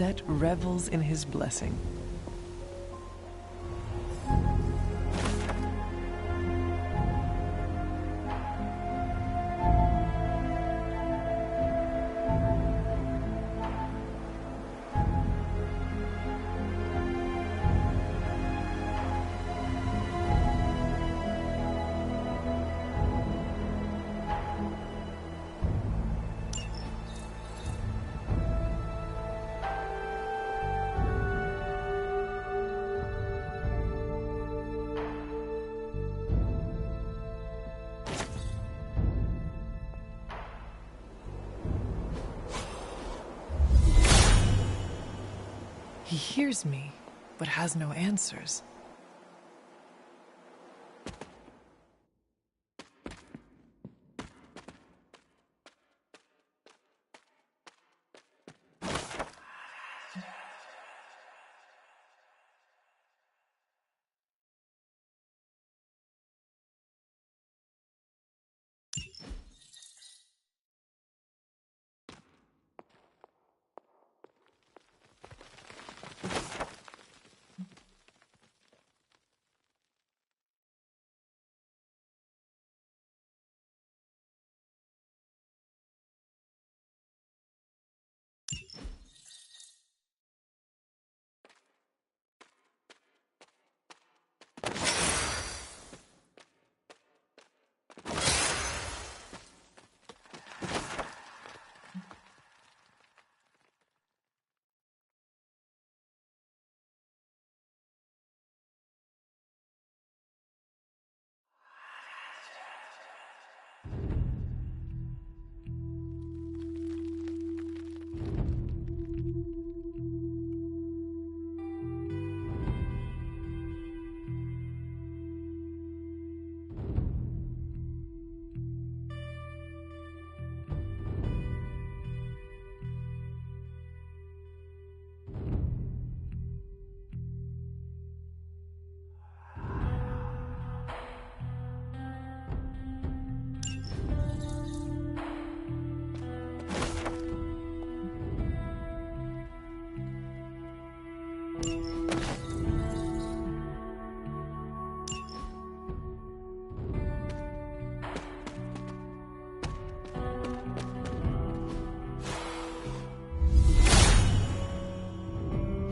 Set revels in his blessing. He hears me, but has no answers.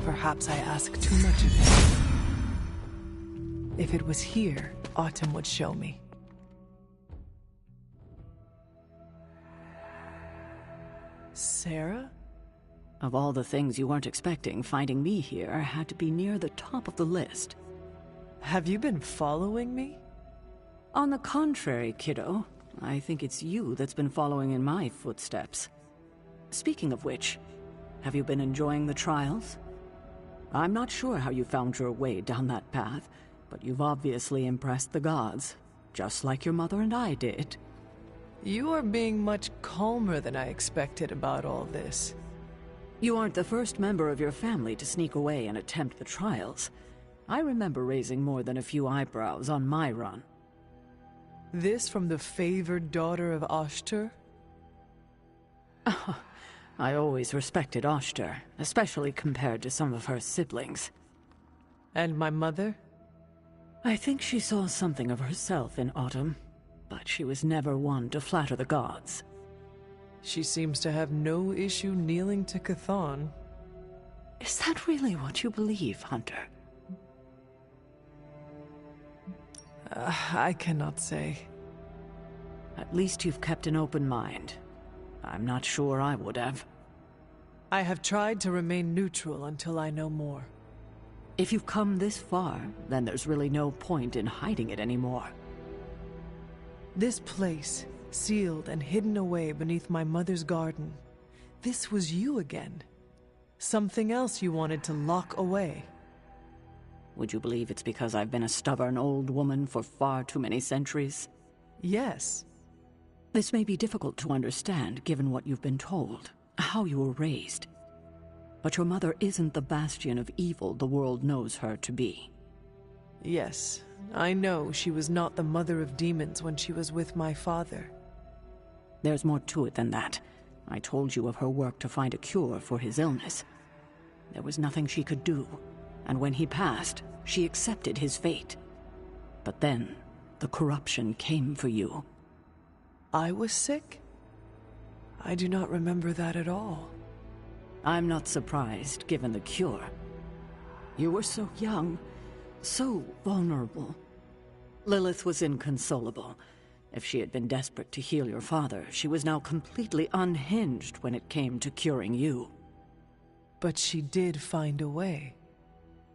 Perhaps I ask too much of him. If it was here, Autumn would show me. Sarah? Of all the things you weren't expecting, finding me here had to be near the top of the list. Have you been following me? On the contrary, kiddo, I think it's you that's been following in my footsteps. Speaking of which, have you been enjoying the trials? I'm not sure how you found your way down that path, but you've obviously impressed the gods, just like your mother and I did. You are being much calmer than I expected about all this. You aren't the first member of your family to sneak away and attempt the trials. I remember raising more than a few eyebrows on my run. This from the favored daughter of Ashtur? I always respected Ashtur, especially compared to some of her siblings. And my mother? I think she saw something of herself in Autumn, but she was never one to flatter the gods. She seems to have no issue kneeling to Chthon. Is that really what you believe, Hunter? I cannot say. At least you've kept an open mind. I'm not sure I would have. I have tried to remain neutral until I know more. If you've come this far, then there's really no point in hiding it anymore. This place, sealed and hidden away beneath my mother's garden, this was you again. Something else you wanted to lock away. Would you believe it's because I've been a stubborn old woman for far too many centuries? Yes. This may be difficult to understand given what you've been told, how you were raised. But your mother isn't the bastion of evil the world knows her to be. Yes, I know she was not the mother of demons when she was with my father. There's more to it than that. I told you of her work to find a cure for his illness. There was nothing she could do, and when he passed, she accepted his fate. But then, the corruption came for you. I was sick? I do not remember that at all. I'm not surprised, given the cure. You were so young, so vulnerable. Lilith was inconsolable. If she had been desperate to heal your father, she was now completely unhinged when it came to curing you. But she did find a way.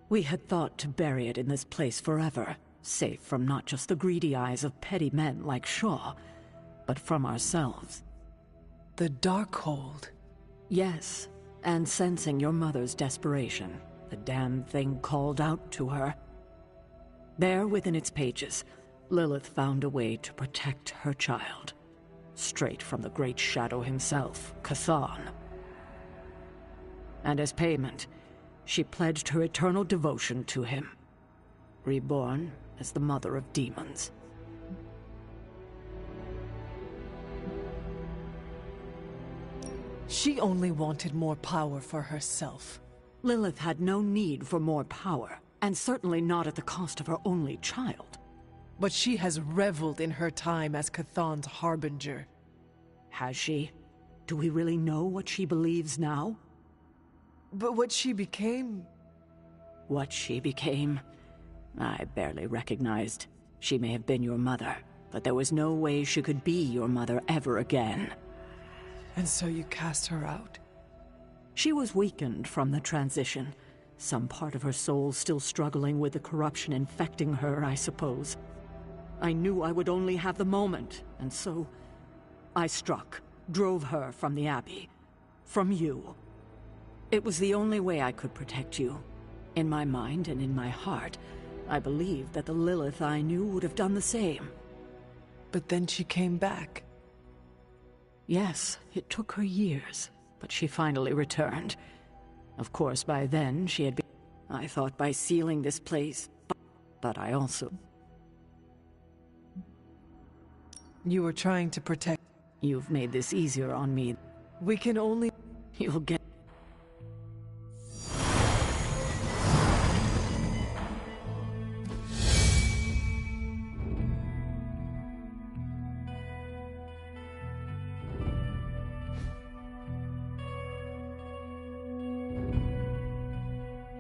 We had thought to bury it in this place forever, safe from not just the greedy eyes of petty men like Shaw, but from ourselves. The Darkhold. Yes, and sensing your mother's desperation, the damn thing called out to her. There within its pages, Lilith found a way to protect her child, straight from the Great Shadow himself, Chthon. And as payment, she pledged her eternal devotion to him, reborn as the Mother of Demons. She only wanted more power for herself. Lilith had no need for more power, and certainly not at the cost of her only child. But she has reveled in her time as Chthon's harbinger. Has she? Do we really know what she believes now? But what she became... What she became? I barely recognized. She may have been your mother, but there was no way she could be your mother ever again. And so you cast her out? She was weakened from the transition. Some part of her soul still struggling with the corruption infecting her, I suppose. I knew I would only have the moment, and so I struck, drove her from the Abbey, from you. It was the only way I could protect you. In my mind and in my heart, I believed that the Lilith I knew would have done the same. But then she came back. Yes, it took her years, but she finally returned. Of course, by then she had been... I thought by sealing this place, but I also... You were trying to protect... You've made this easier on me. We can only... You'll get...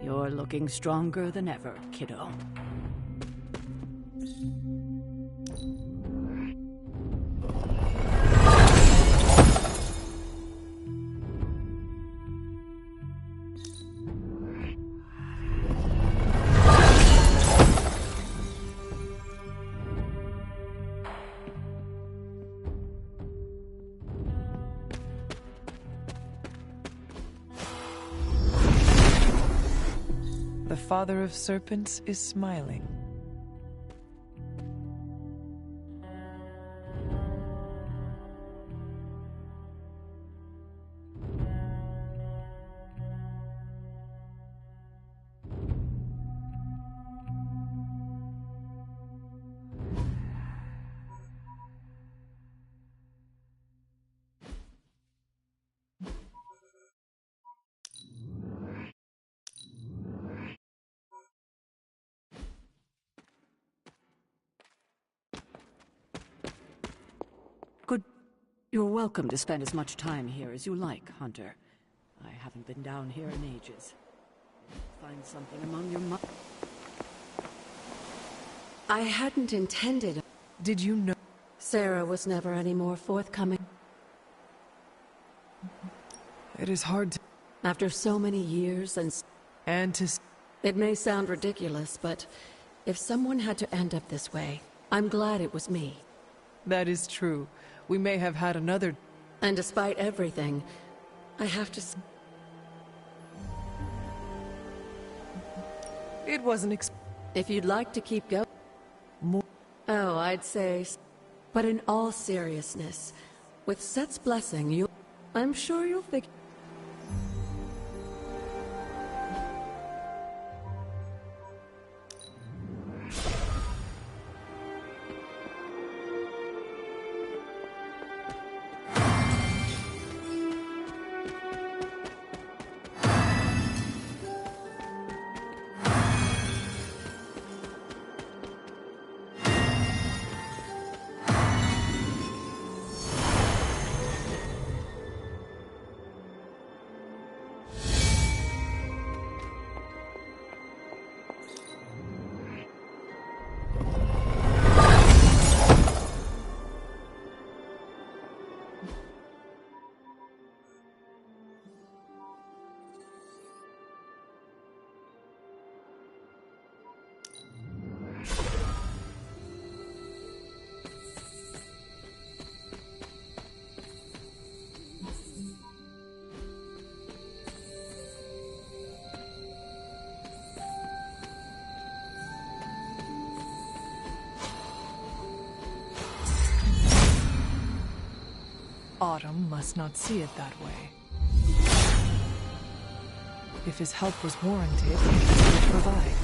You're looking stronger than ever, kiddo. The Father of Serpents is smiling. Good. You're welcome to spend as much time here as you like, Hunter. I haven't been down here in ages. Find something among your I hadn't intended... Did you know? Sarah was never any more forthcoming. It is hard to... After so many years And to... It may sound ridiculous, but if someone had to end up this way, I'm glad it was me. That is true. We may have had another... And despite everything, I have to... It wasn't If you'd like to keep going... more... Oh, I'd say... But in all seriousness, with Set's blessing, I'm sure you'll figure... Autumn must not see it that way. If his help was warranted, he would provide.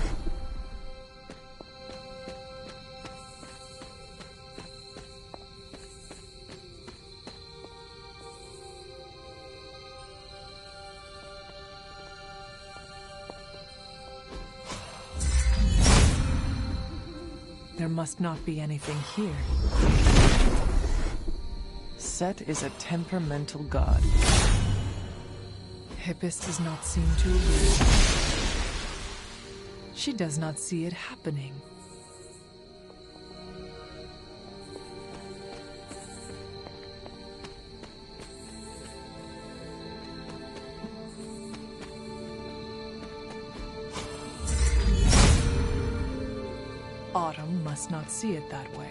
There must not be anything here. Set is a temperamental god. Hippus does not seem to agree. She does not see it happening. Autumn must not see it that way.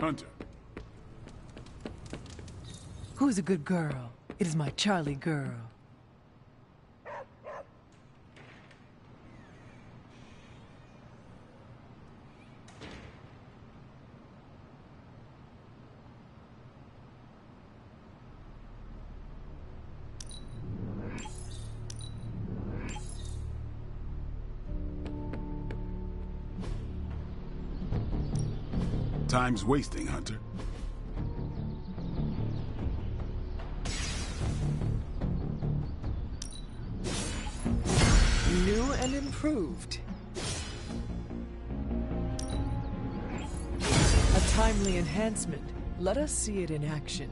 Hunter. Who's a good girl? It is my Charlie girl. Time's wasting, Hunter. New and improved. A timely enhancement. Let us see it in action.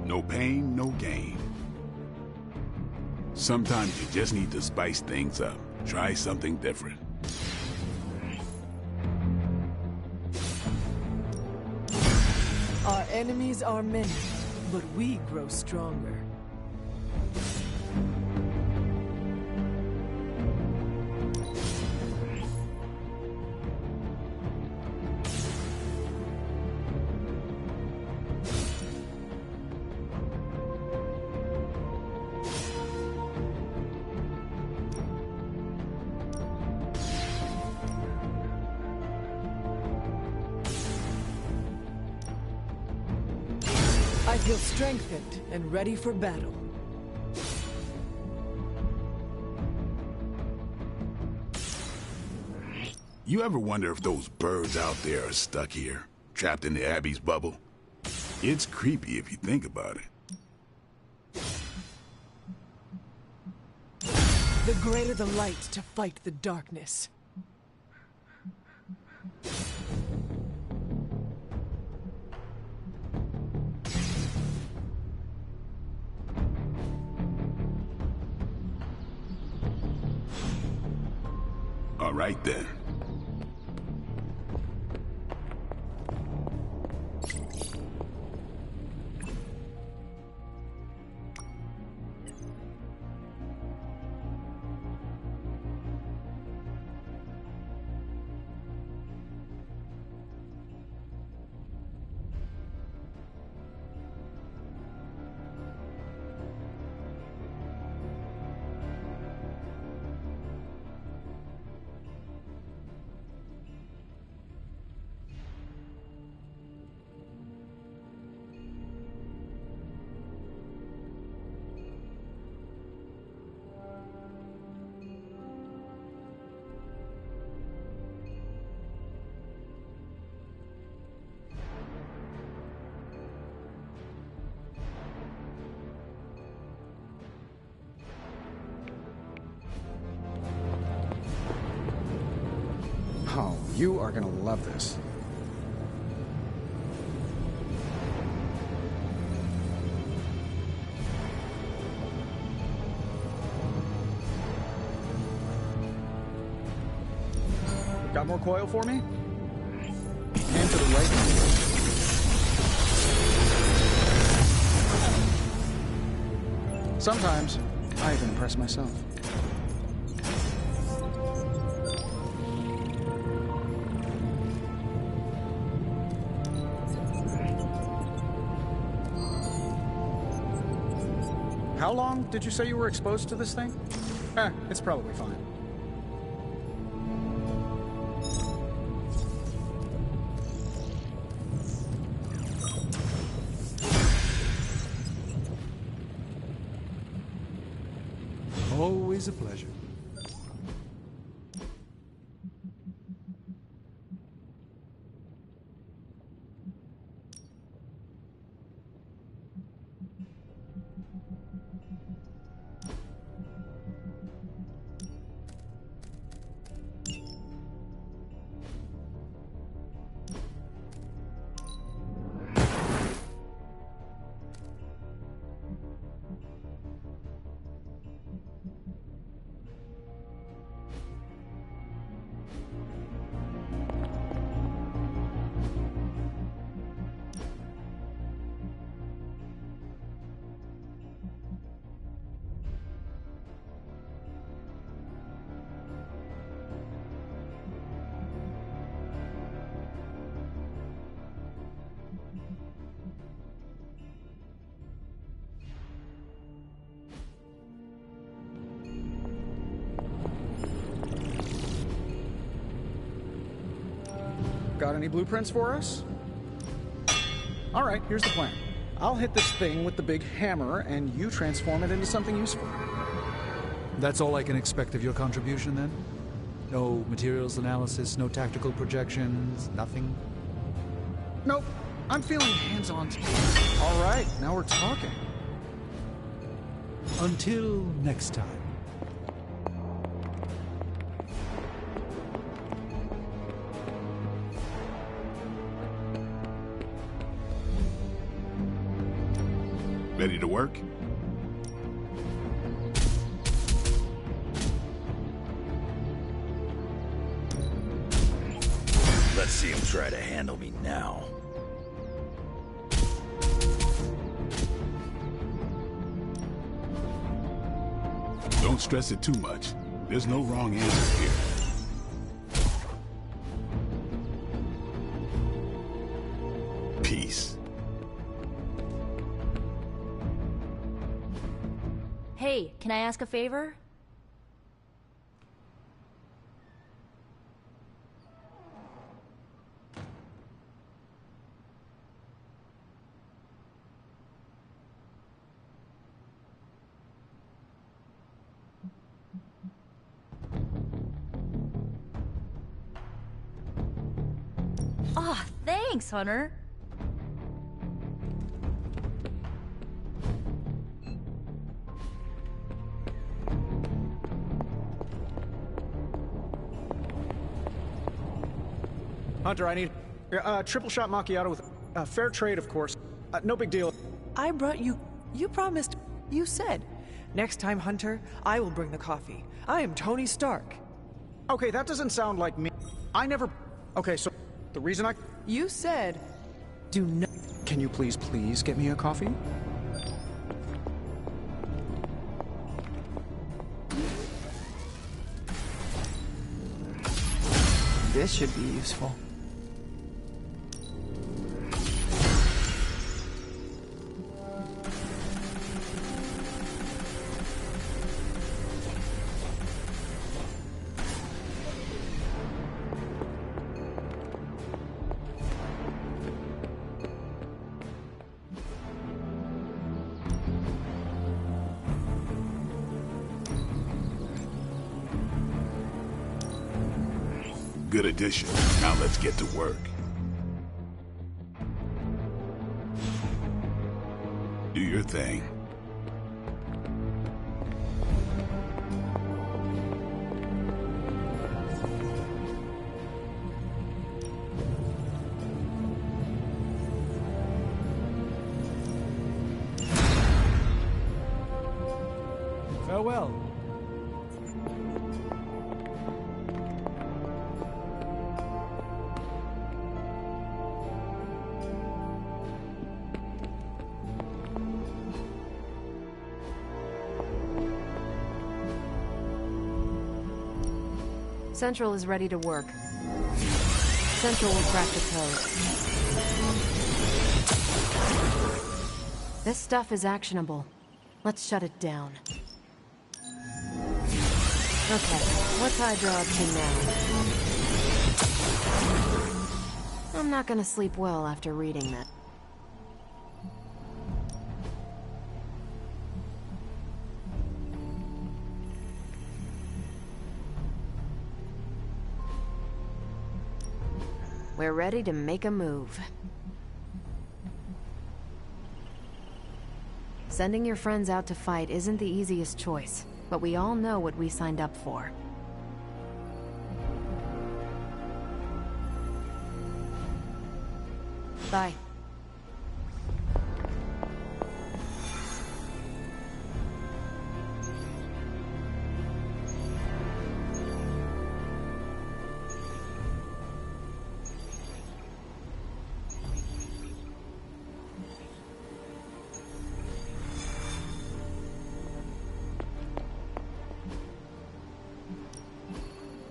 No pain, no gain. Sometimes you just need to spice things up. Try something different. Our enemies are many, but we grow stronger. I feel strengthened and ready for battle. You ever wonder if those birds out there are stuck here, trapped in the Abbey's bubble? It's creepy if you think about it. The greater the light to fight the darkness. All right then. Oh, you are gonna love this. Got more coil for me? And to the right. Sometimes, I even impress myself. How long did you say you were exposed to this thing? It's probably fine. Always a pleasure. got any blueprints for us? All right, here's the plan. I'll hit this thing with the big hammer, and you transform it into something useful. That's all I can expect of your contribution, then? No materials analysis, no tactical projections, nothing? Nope, I'm feeling hands-on today. All right, now we're talking. Until next time. Ready to work? Let's see him try to handle me now. Don't stress it too much. There's no wrong answer here. Peace. Hey, can I ask a favor? Aw, thanks, Hunter. Hunter, I need triple shot macchiato with fair trade, of course. No big deal. I brought you... You promised... You said. Next time, Hunter, I will bring the coffee. I am Tony Stark. Okay, that doesn't sound like me. I never... Okay, so the reason I... You said... Do not... Can you please get me a coffee? This should be useful. Good addition. Now let's get to work. Do your thing. Farewell. Central is ready to work. Central will crack the code. This stuff is actionable. Let's shut it down. Okay, what's Hydra up to now? I'm not gonna sleep well after reading that. We're ready to make a move. Sending your friends out to fight isn't the easiest choice, but we all know what we signed up for. Bye.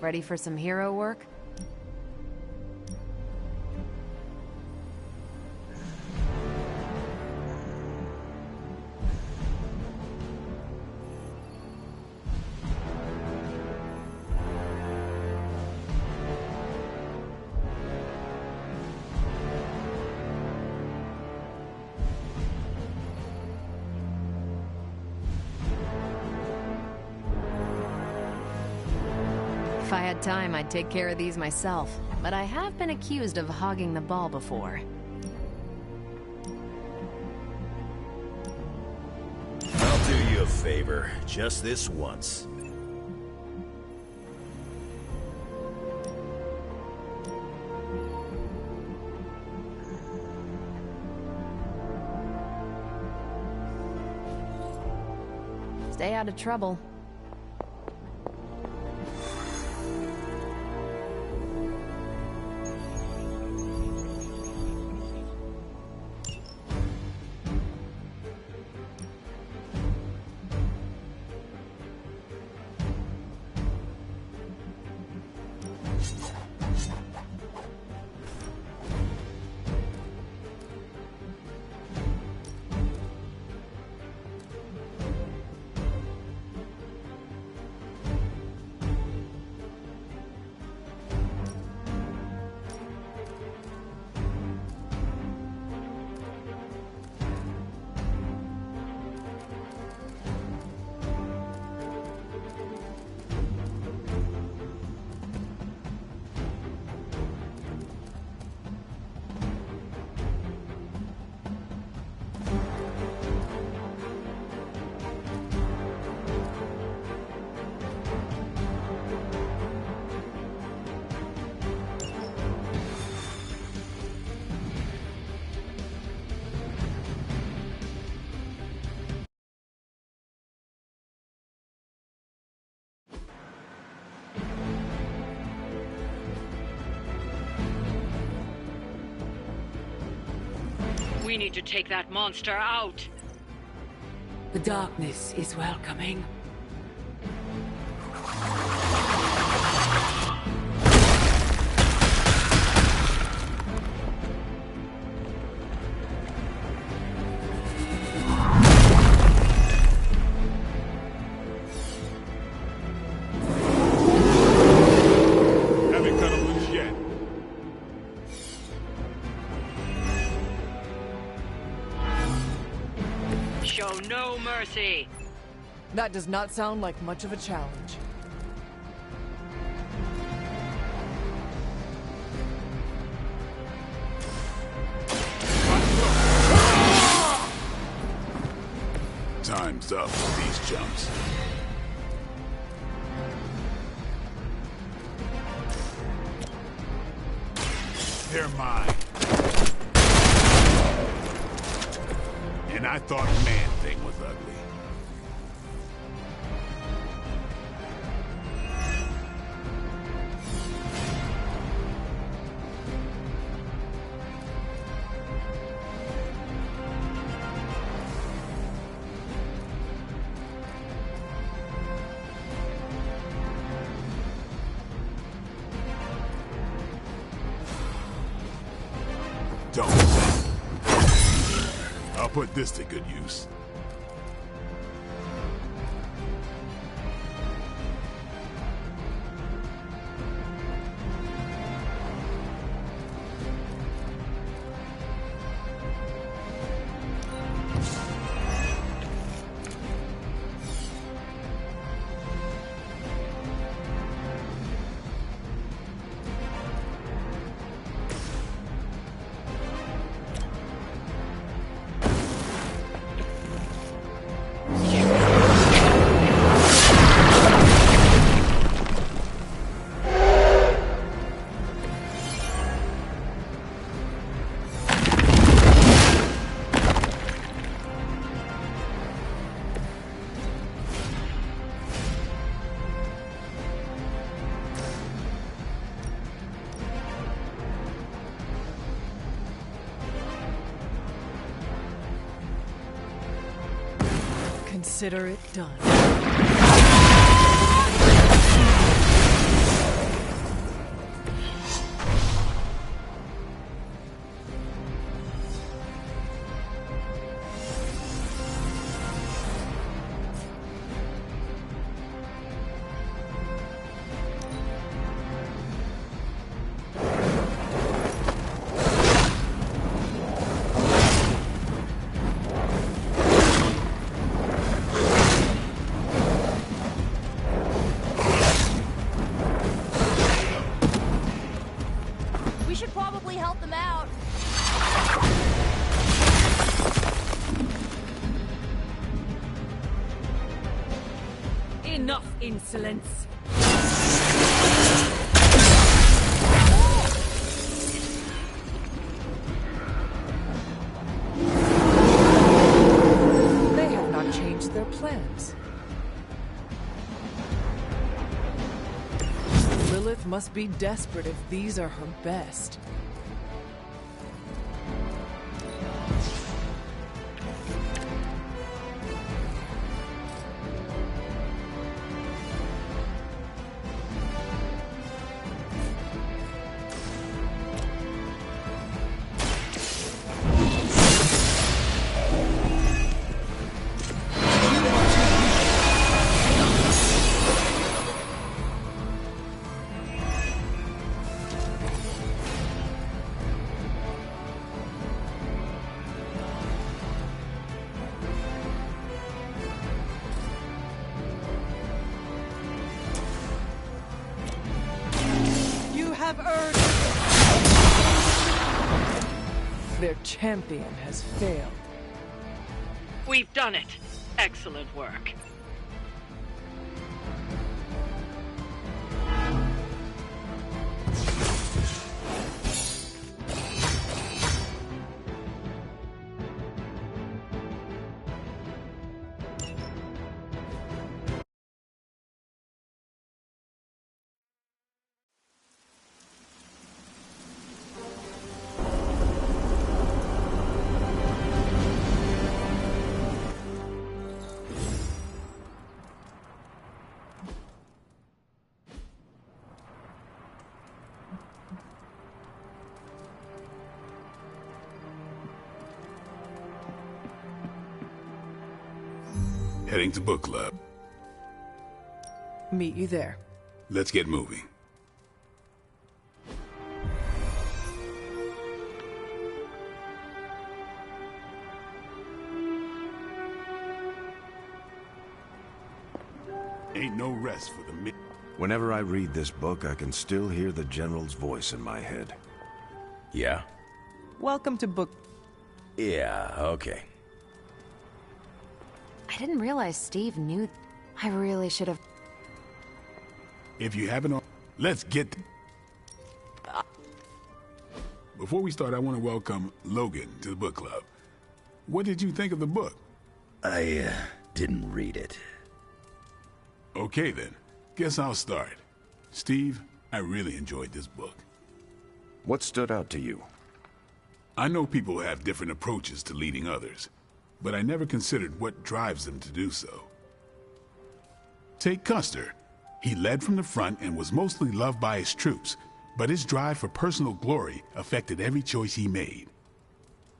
Ready for some hero work? If I had time, I'd take care of these myself, but I have been accused of hogging the ball before. I'll do you a favor, just this once. Stay out of trouble. We need to take that monster out. The darkness is welcoming. Haven't cut him loose yet. Show no mercy. That does not sound like much of a challenge. Time's up for these jumps. They're mine. And I thought Man-Thing was ugly. Don't. I'll put this to good use. Consider it done. help them out. Enough insolence. They have not changed their plans. Lilith must be desperate if these are her best. Their champion has failed. We've done it. Excellent work. Heading to book club. Meet you there. Let's get moving. Ain't no rest for the mid. Whenever I read this book, I can still hear the General's voice in my head. Yeah? Welcome to book... Yeah, okay. I didn't realize Steve knew... I really should have... If you haven't... Let's get... Before we start, I want to welcome Logan to the book club. What did you think of the book? I, didn't read it. Okay then. Guess I'll start. Steve, I really enjoyed this book. What stood out to you? I know people have different approaches to leading others, but I never considered what drives them to do so. Take Custer. He led from the front and was mostly loved by his troops, but his drive for personal glory affected every choice he made.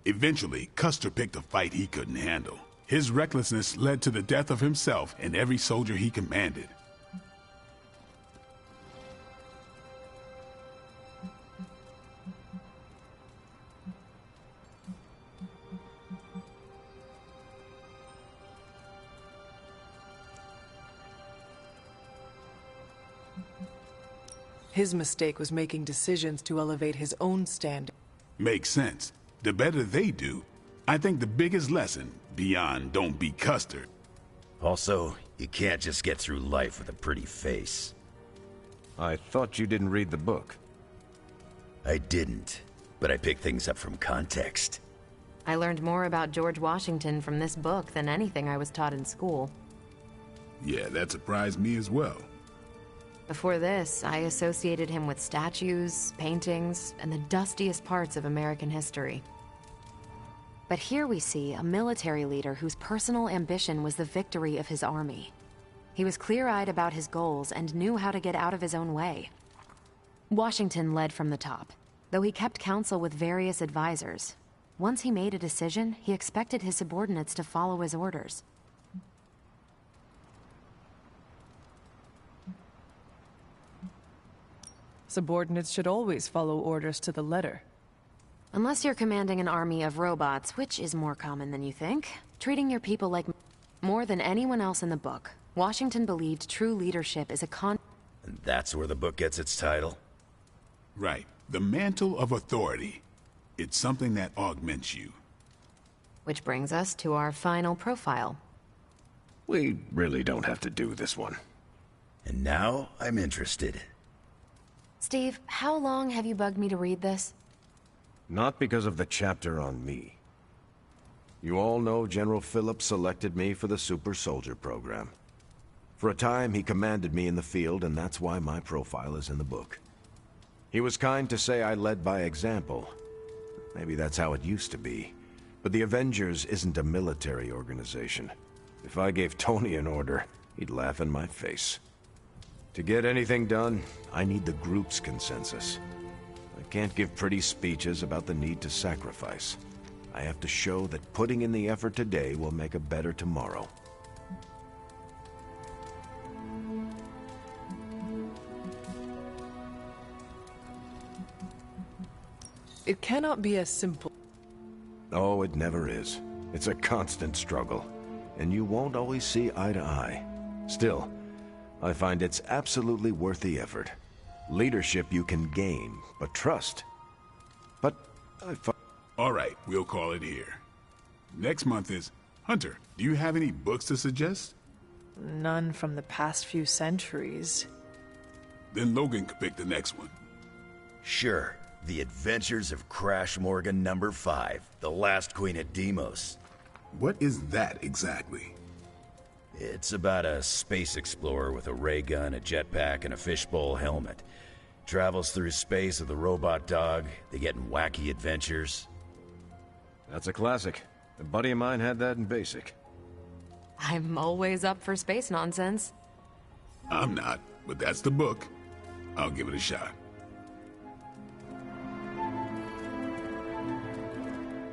Eventually, Custer picked a fight he couldn't handle. His recklessness led to the death of himself and every soldier he commanded. His mistake was making decisions to elevate his own standard. Makes sense. The better they do, I think the biggest lesson, beyond don't be Custer. Also, you can't just get through life with a pretty face. I thought you didn't read the book. I didn't, but I picked things up from context. I learned more about George Washington from this book than anything I was taught in school. Yeah, that surprised me as well. Before this, I associated him with statues, paintings, and the dustiest parts of American history. But here we see a military leader whose personal ambition was the victory of his army. He was clear-eyed about his goals and knew how to get out of his own way. Washington led from the top, though he kept counsel with various advisors. Once he made a decision, he expected his subordinates to follow his orders. Subordinates should always follow orders to the letter. Unless you're commanding an army of robots, which is more common than you think. Treating your people like more than anyone else in the book, Washington believed true leadership is a And that's where the book gets its title? Right. The mantle of authority. It's something that augments you. Which brings us to our final profile. We really don't have to do this one. And now I'm interested. Steve, how long have you bugged me to read this? Not because of the chapter on me. You all know General Phillips selected me for the Super Soldier program. For a time, he commanded me in the field, and that's why my profile is in the book. He was kind to say I led by example. Maybe that's how it used to be. But the Avengers isn't a military organization. If I gave Tony an order, he'd laugh in my face. To get anything done, I need the group's consensus. I can't give pretty speeches about the need to sacrifice. I have to show that putting in the effort today will make a better tomorrow. It cannot be as simple. Oh, it never is. It's a constant struggle, and you won't always see eye to eye. Still, I find it's absolutely worth the effort. Leadership you can gain, but trust. But All right, we'll call it here. Next month is... Hunter, do you have any books to suggest? None from the past few centuries. Then Logan could pick the next one. Sure. The Adventures of Crash Morgan #5, The Last Queen of Deimos. What is that exactly? It's about a space explorer with a ray gun, a jetpack, and a fishbowl helmet. Travels through space with a robot dog. They get in wacky adventures. that's a classic. A buddy of mine had that in basic. I'm always up for space nonsense. I'm not, but that's the book. I'll give it a shot.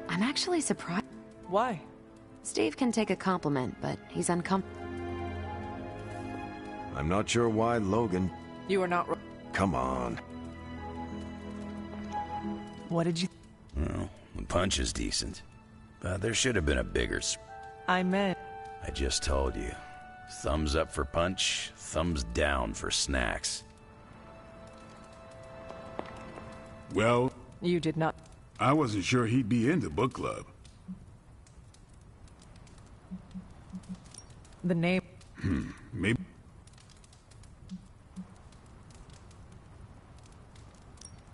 I'm actually surprised. Why? Steve can take a compliment, but he's uncomfortable. I'm not sure why Logan... You are not... Come on. What did you... Well, the punch is decent. But there should have been a bigger... I meant... I just told you. Thumbs up for punch, thumbs down for snacks. Well... You did not... I wasn't sure he'd be into book club. The name... Maybe...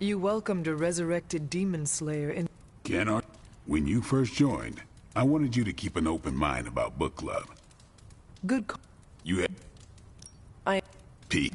You welcomed a resurrected demon slayer in... Kennard, when you first joined, I wanted you to keep an open mind about book club. Good call. You had... I... Pete.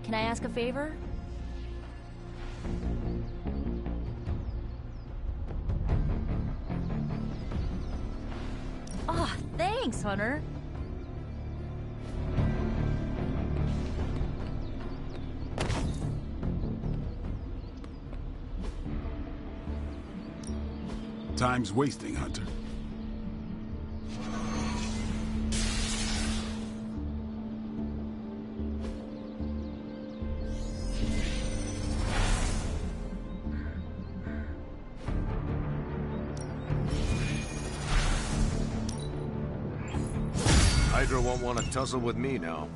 can I ask a favor? Aw, thanks, Hunter. Time's wasting, Hunter. Hydra won't want to tussle with me now.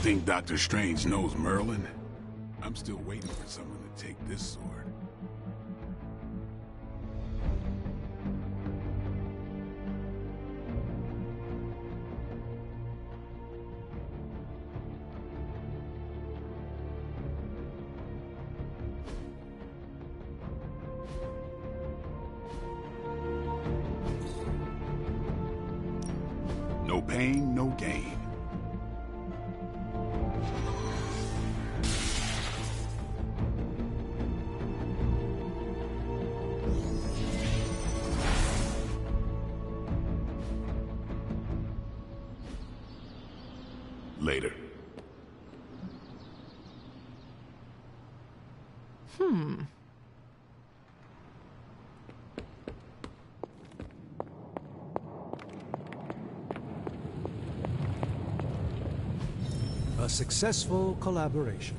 Think Dr. Strange knows Merlin? I'm still waiting for someone to take this sword. No pain, no gain. Later. A successful collaboration.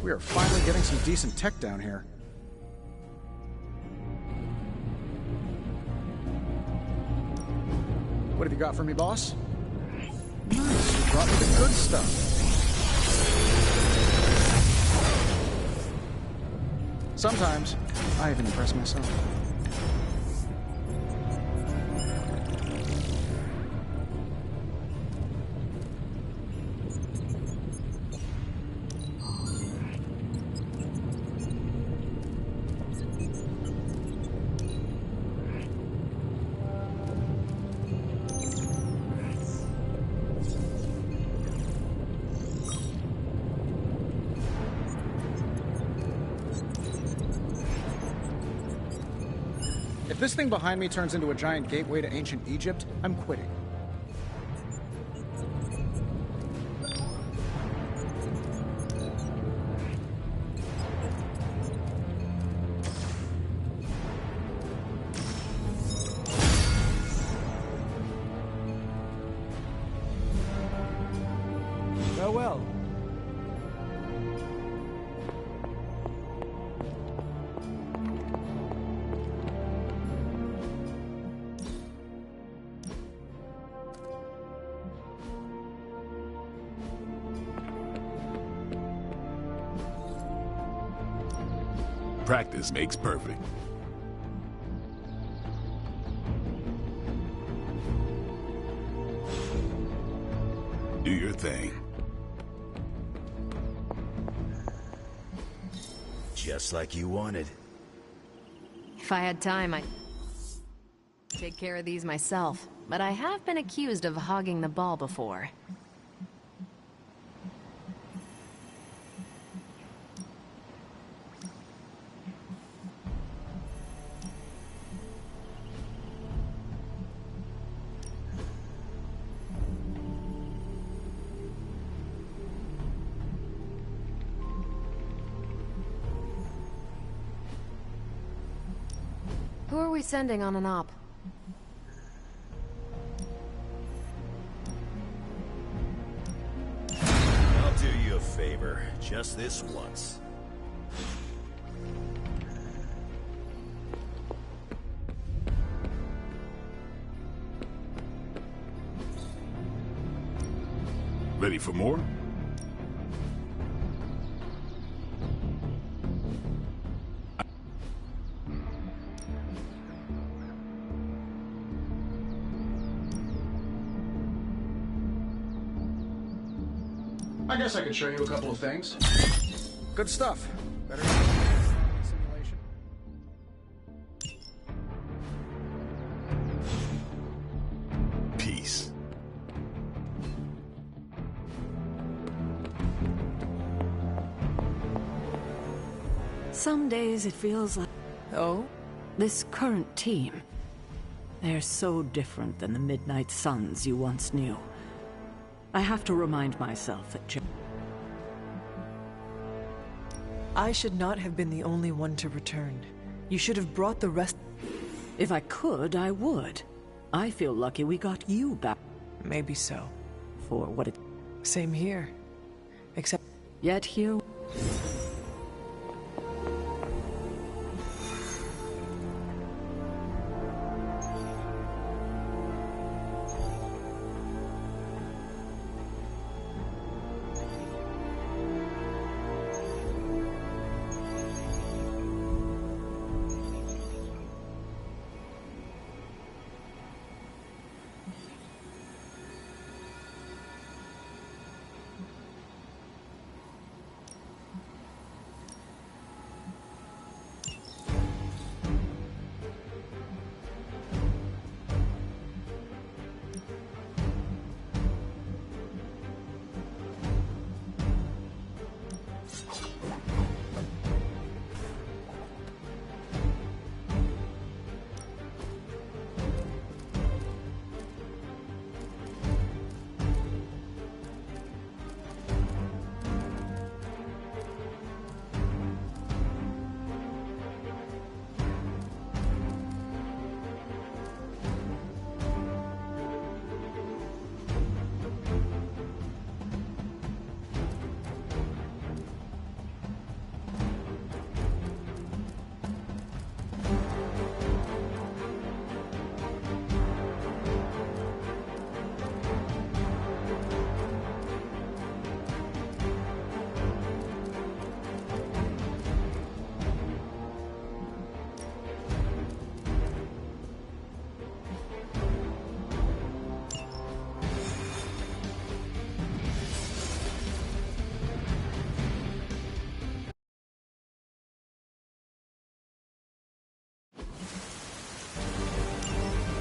We are finally getting some decent tech down here. What have you got for me, boss? Nice, you brought me the good stuff. Sometimes, I even impress myself. If this thing behind me turns into a giant gateway to ancient Egypt, I'm quitting. Farewell. Practice makes perfect. Do your thing. Just like you wanted. If I had time, I'd take care of these myself. But I have been accused of hogging the ball before. Who are we sending on an op? I'll do you a favor, just this once. Ready for more? I guess I could show you a couple of things. Good stuff. Better simulation. Peace. Some days it feels like... Oh? This current team. They're so different than the Midnight Suns you once knew. I have to remind myself that I should not have been the only one to return. You should have brought the rest... If I could, I would. I feel lucky we got you back. Maybe so. For what it... Same here. Except... Yet here...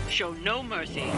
Show no mercy.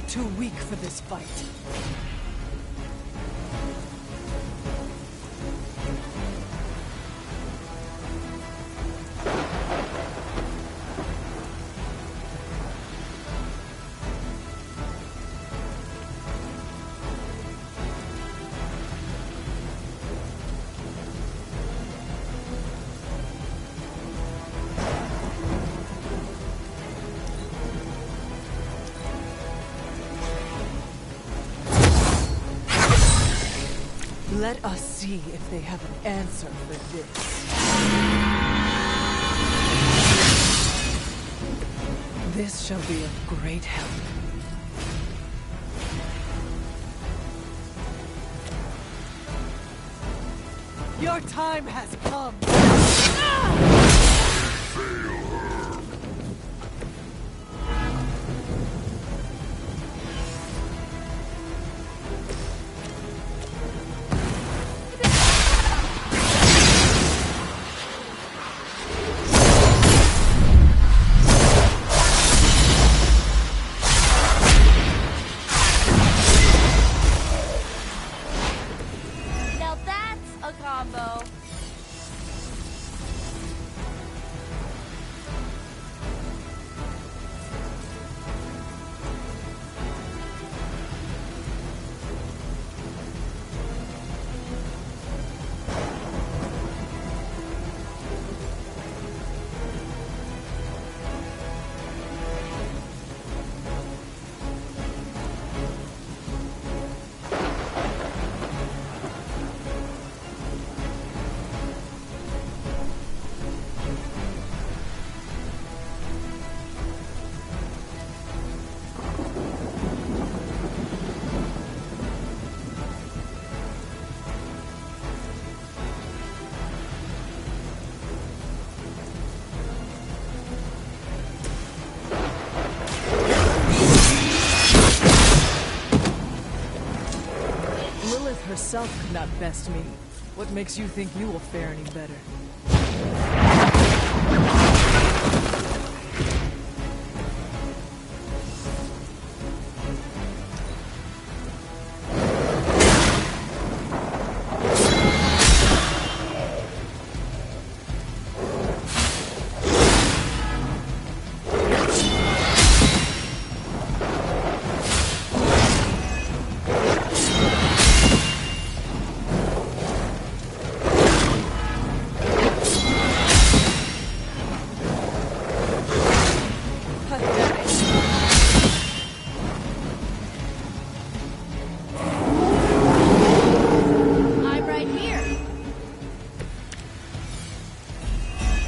Too weak for this fight. Let us see if they have an answer for this. This shall be of great help. Your time has come. Lilith herself could not best me. What makes you think you will fare any better?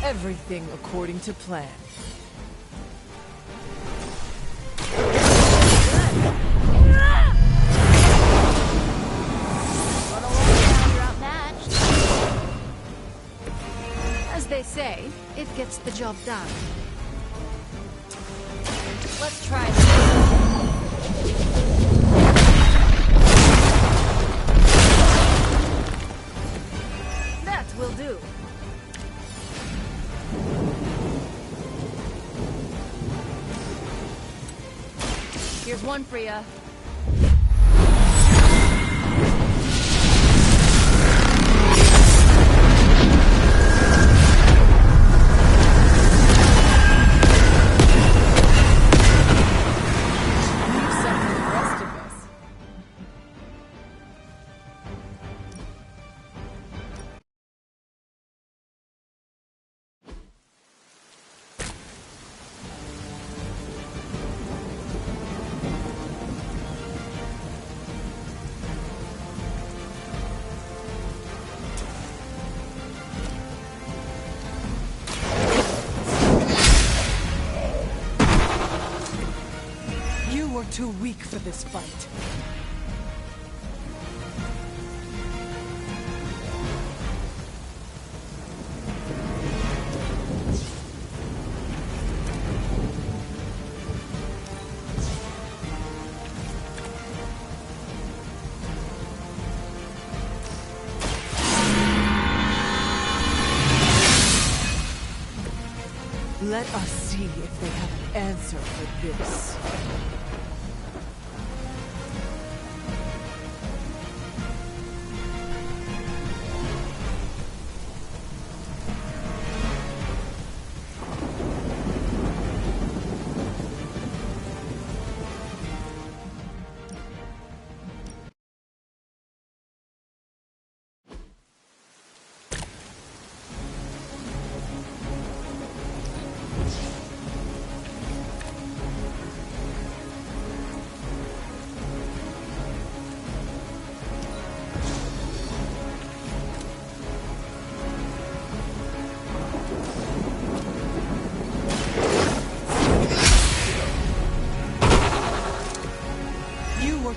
Everything according to plan. As they say, it gets the job done. Let's try this. That will do. Here's one for ya. You are too weak for this fight. Let us see if they have an answer for this.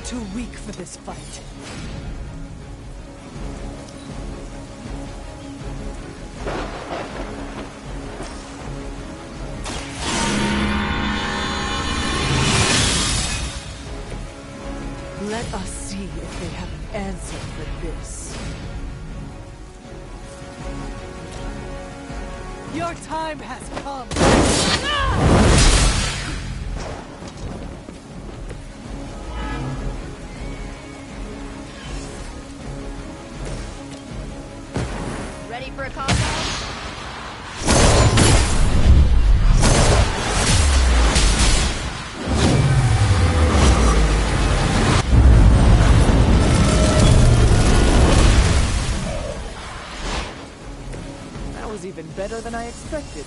Too weak for this fight. Let us see if they have an answer for this. Your time has come. Ready for a combo? That was even better than I expected.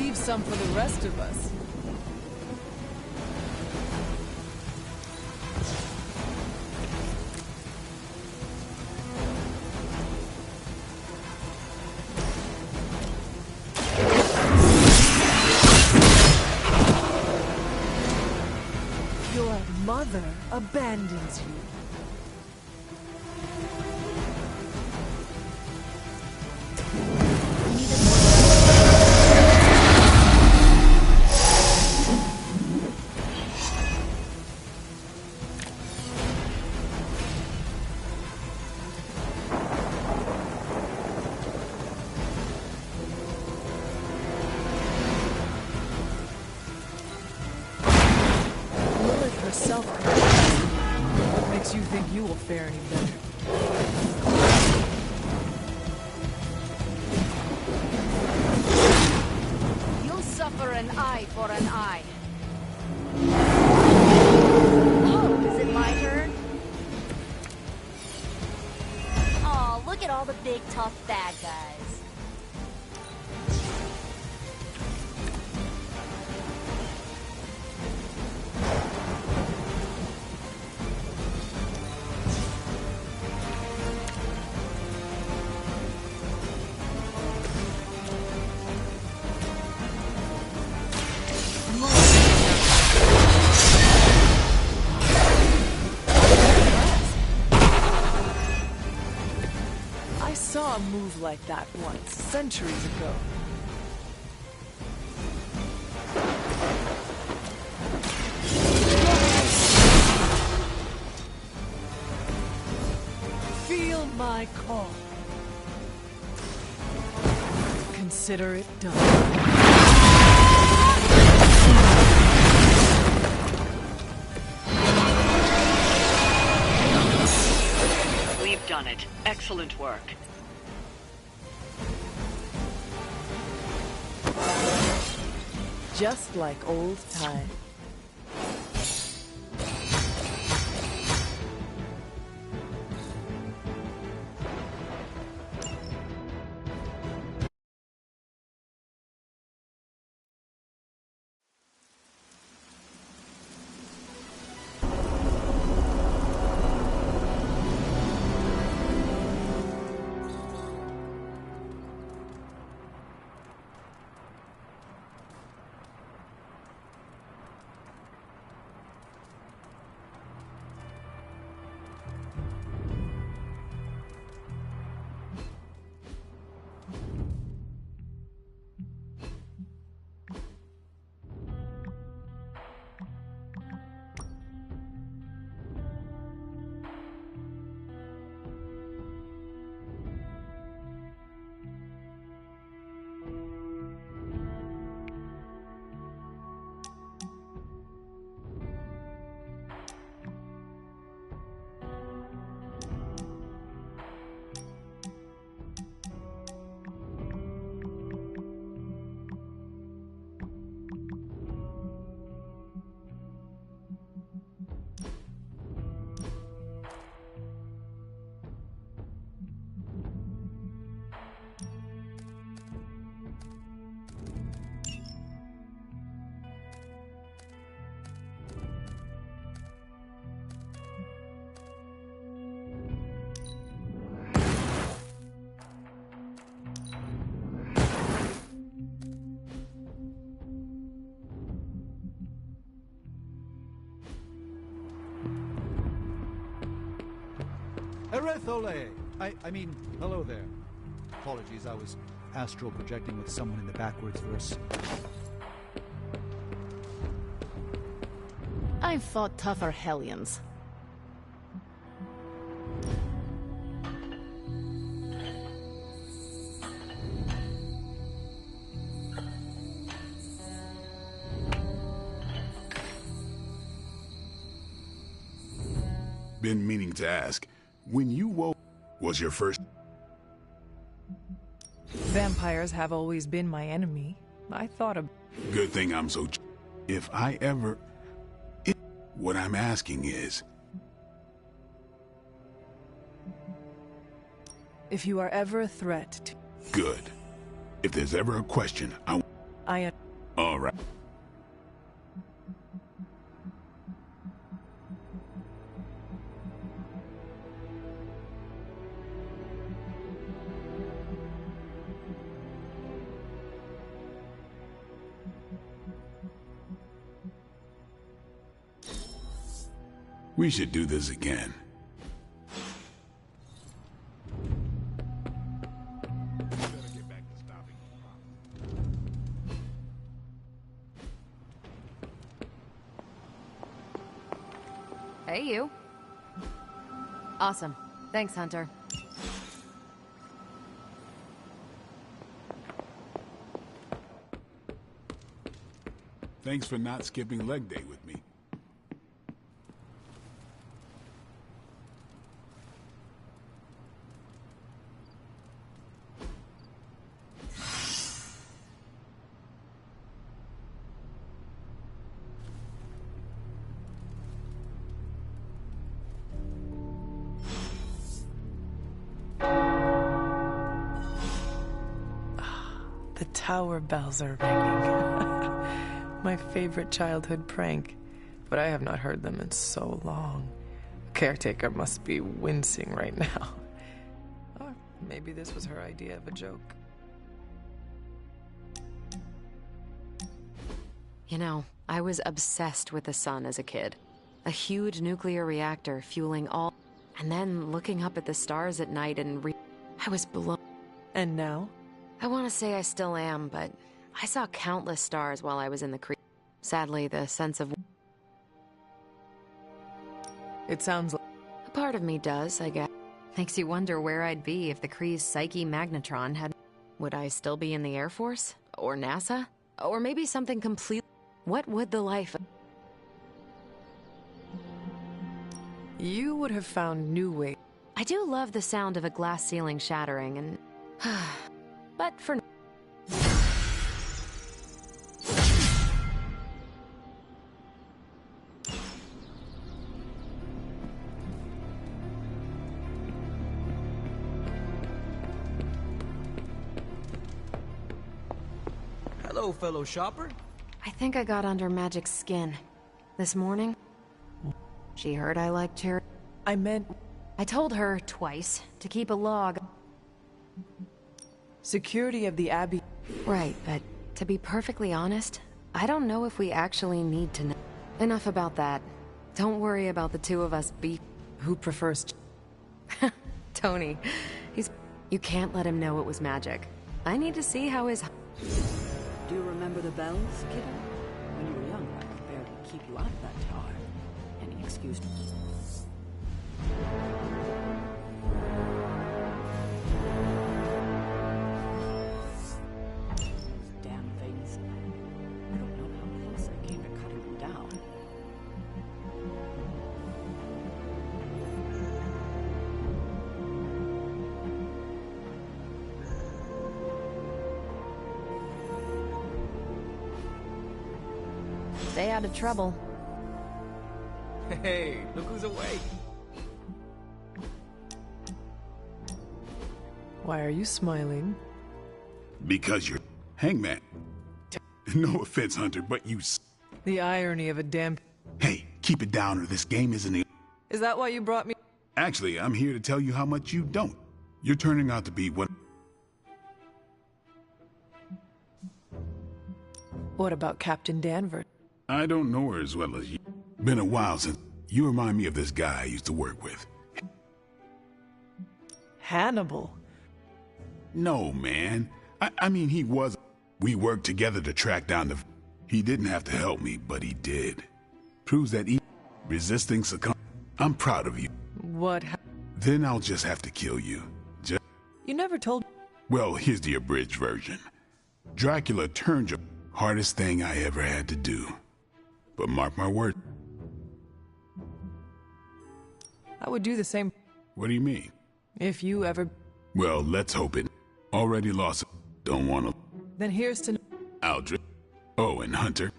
leave some for the rest of us. Your mother abandons you. What makes you think you will fare any better? You'll suffer an eye for an eye. Oh, is it my turn? Aw, look at all the big tough bad guys. I saw a move like that once, centuries ago. Feel my call. Consider it done. We've done it. Excellent work. Just like old times. Erethole! I mean, hello there. Apologies, I was astral projecting with someone in the backwards verse. I've fought tougher Hellions. Been meaning to ask, when you woke, was your first... Vampires have always been my enemy. I thought of... Good thing I'm so... If I ever... What I'm asking is... If you are ever a threat to... Good. If there's ever a question, All right. We should do this again. Hey, you. Awesome. Thanks, Hunter. Thanks for not skipping leg day with me. The tower bells are ringing. My favorite childhood prank, but I have not heard them in so long. Caretaker must be wincing right now. Or maybe this was her idea of a joke. You know, I was obsessed with the sun as a kid. A huge nuclear reactor fueling all... And then looking up at the stars at night and I was blown. And now? I want to say I still am, but I saw countless stars while I was in the creek. Sadly, the sense of... It sounds like... A part of me does, I guess. Makes you wonder where I'd be if the Kree's Psyche Magnetron had... Would I still be in the Air Force? Or NASA? Or maybe something complete... What would the life... You would have found new ways. I do love the sound of a glass ceiling shattering and... But for... Hello, fellow shopper. I think I got under Magic's skin. This morning, she heard I liked her. I told her twice to keep a log. Security of the Abbey. Right, but to be perfectly honest, I don't know if we actually need to know. Enough about that. Don't worry about the two of us beef. Who prefers... Tony. You can't let him know it was Magic. I need to see how his... Do you remember the bells, kiddo? When you were young, I could barely keep you out of that tower. Any excuse? Damn things. I don't know how close I came to cutting them down. Stay out of trouble. Hey, look who's awake. Why are you smiling? Because you're... Hangman. No offense, Hunter, but you... The irony of a damn... Hey, keep it down or this game isn't... Is that why you brought me? Actually, I'm here to tell you how much you don't. You're turning out to be what... What about Captain Danvers? I don't know her as well as you. Been a while since... You remind me of this guy I used to work with. Hannibal? No, man. I mean, he was... We worked together to track down the... He didn't have to help me, but he did. Proves that he... Resisting succumb... I'm proud of you. What Then I'll just have to kill you. You never told... Well, here's the abridged version. Dracula turned you... Hardest thing I ever had to do. But mark my word. I would do the same... What do you mean? If you ever... Well, let's hope it. Already lost it. Don't want to... Then here's to... Aldrich. Oh, and Hunter.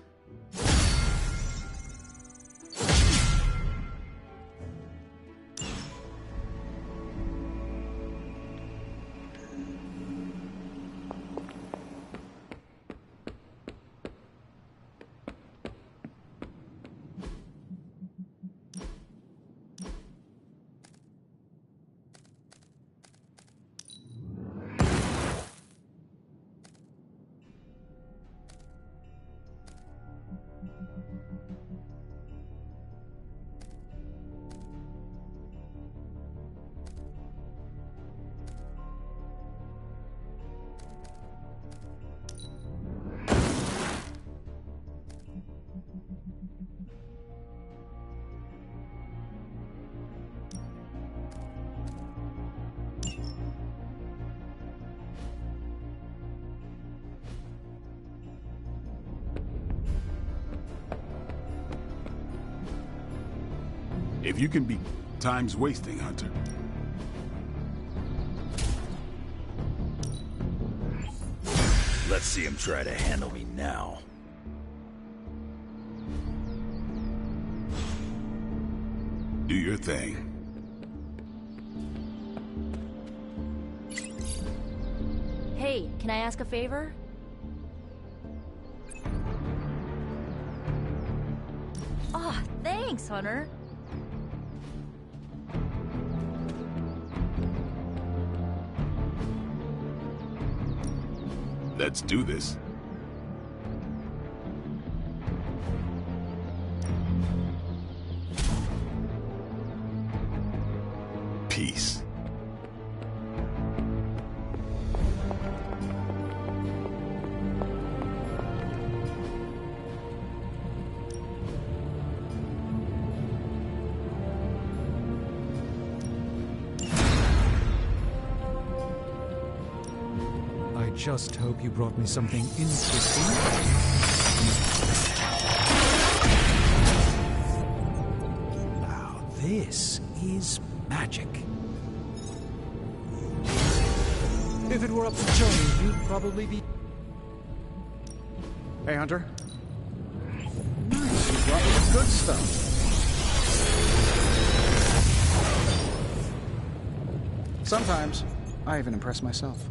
If you can be time's wasting, Hunter. Let's see him try to handle me now. Do your thing. Hey, can I ask a favor? Aw, thanks, Hunter. Let's do this. Peace. I just hope you brought me something interesting. Now this is magic. If it were up to Tony, you'd probably be... Hey, Hunter. Nice, you brought me the good stuff. Sometimes, I even impress myself.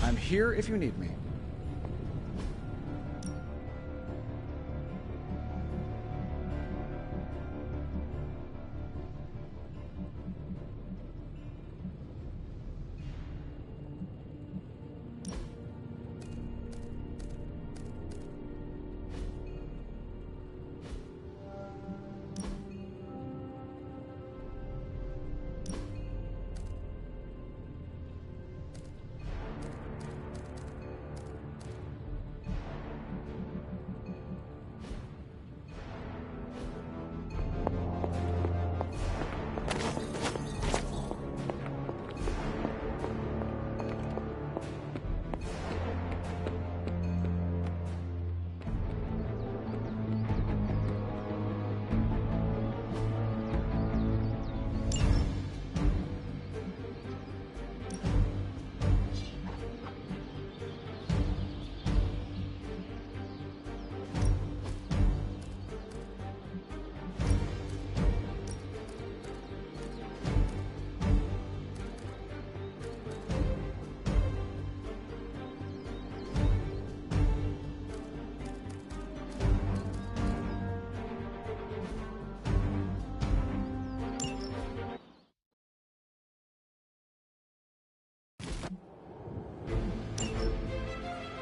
I'm here if you need me.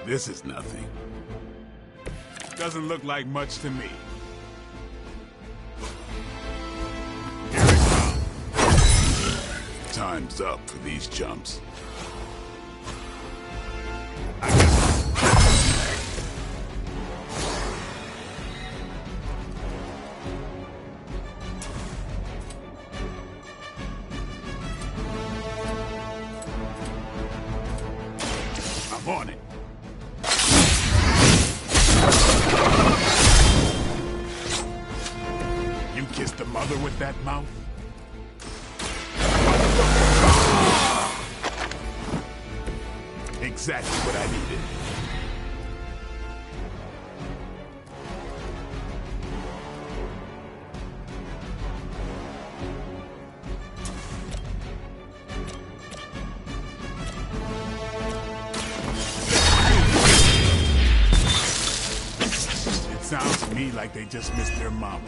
This is nothing. Doesn't look like much to me. Here it comes. Time's up for these chumps. I'm on it. You kissed the mother with that mouth? Exactly what I needed. It sounds to me like they just missed their mama.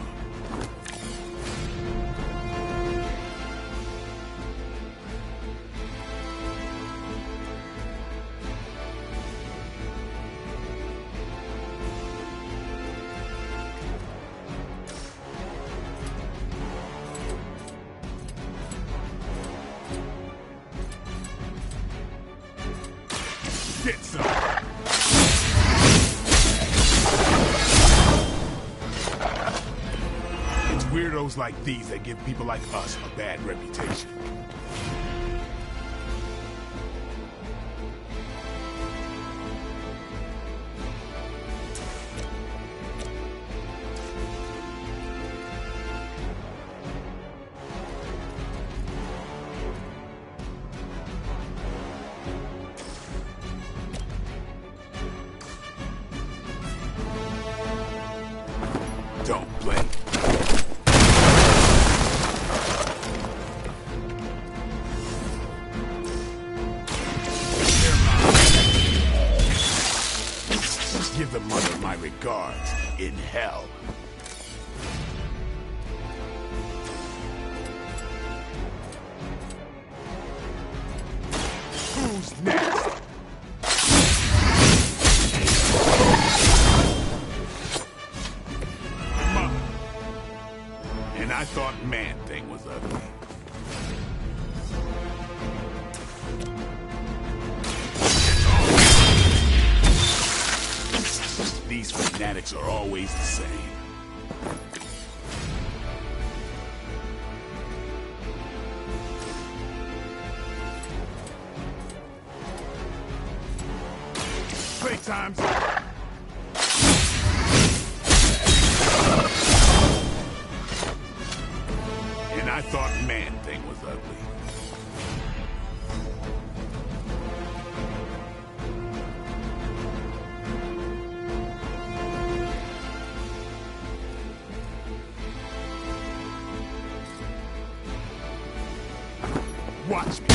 Get some. It's weirdos like these that give people like us a bad reputation. Don't blink. Give the mother my regards in hell. Who's next? And I thought Man-Thing was ugly. These fanatics are always the same. Playtime's over. And I thought Man-Thing was ugly. Watch me.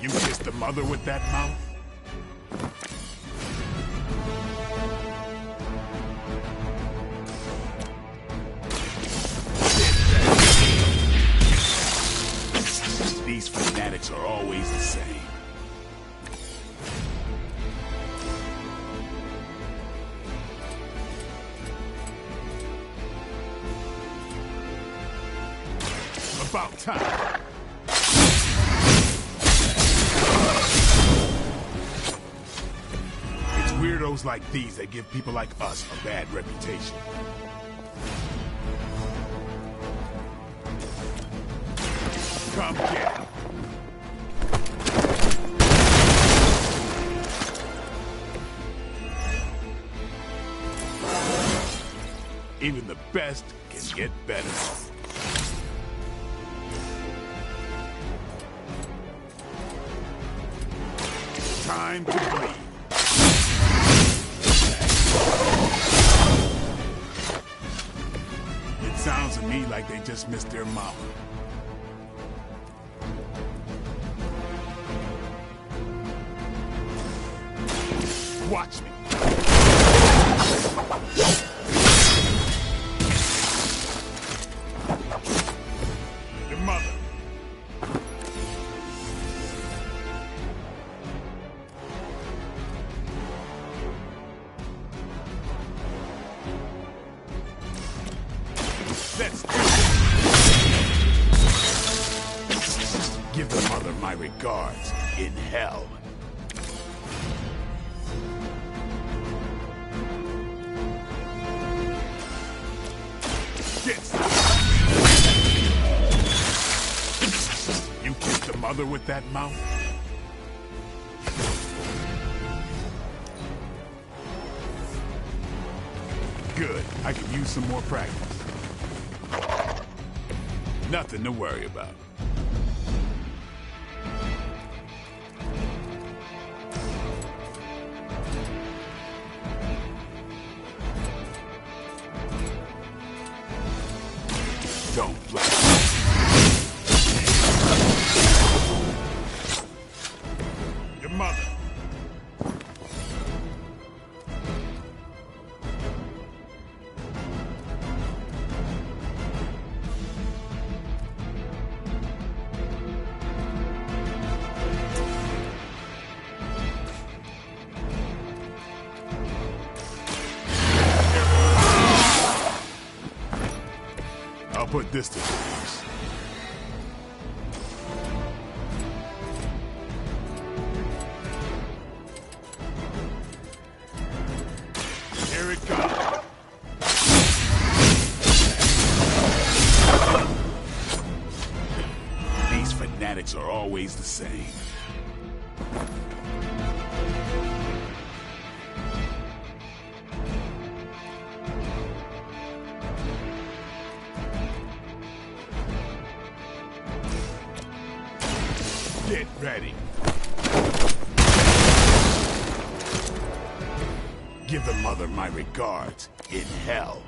You kissed the mother with that mouth? These fanatics are always the same. About time. It's weirdos like these that give people like us a bad reputation. Come get it. Even the best can get better. Time to bleed. It sounds to me like they just missed their mama. Watch me. Your mother. Let's do it. Give the mother my regards in hell. Get some. You kissed the mother with that mouth? Good. I could use some more practice. Nothing to worry about. put this to use. Here it comes. These fanatics are always the same. Get ready. Give the mother my regards in hell.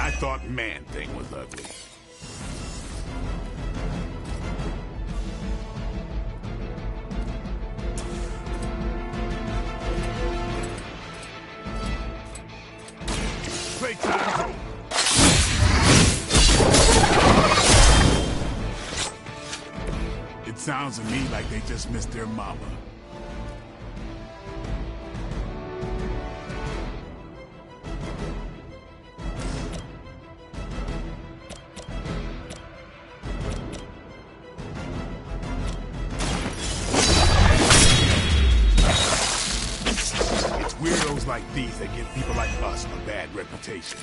I thought Man-Thing was ugly. Playtime. It sounds to me like they just missed their mama. Weirdos like these that give people like us a bad reputation.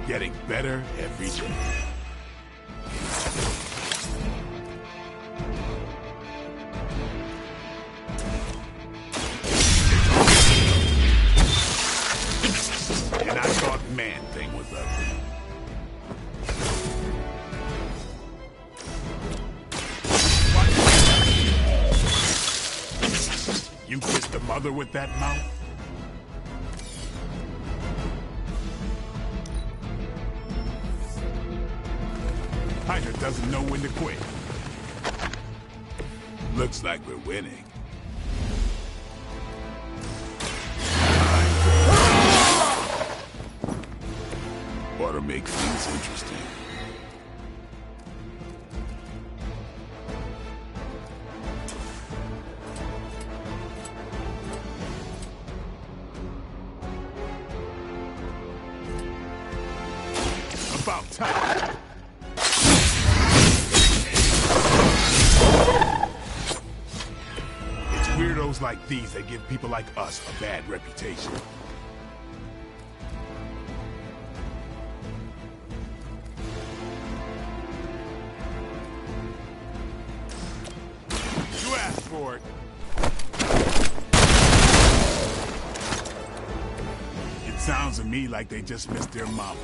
Getting better every day. And I thought Man-Thing was ugly. What? You kissed the mother with that mouth? Hydra doesn't know when to quit. Looks like we're winning. Ought to make things interesting. About time. Weirdos like these that give people like us a bad reputation. You asked for it. It sounds to me like they just missed their mama.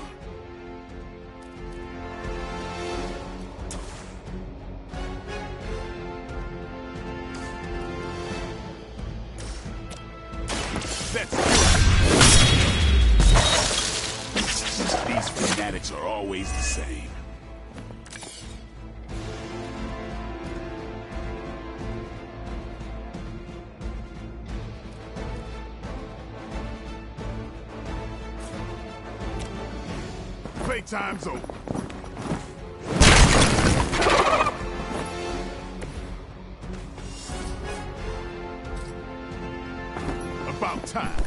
These fanatics are always the same. Playtime's over. About time.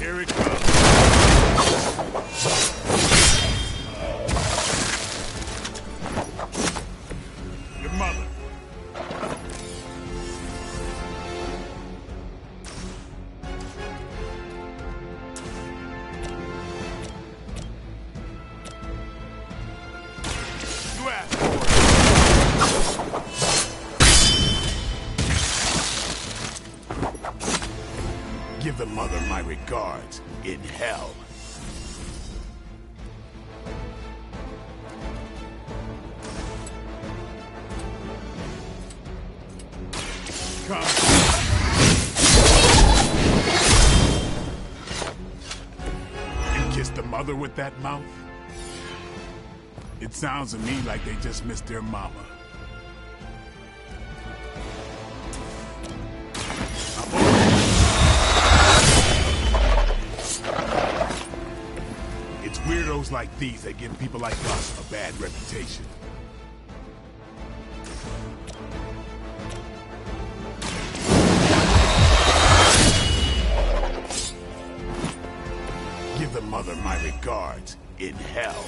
Here it comes. Your mother. You asked for it. Give the mother my regards in hell. Come. You kissed the mother with that mouth? It sounds to me like they just missed their mama. It's weirdos like these that give people like us a bad reputation. Give the mother my regards in hell.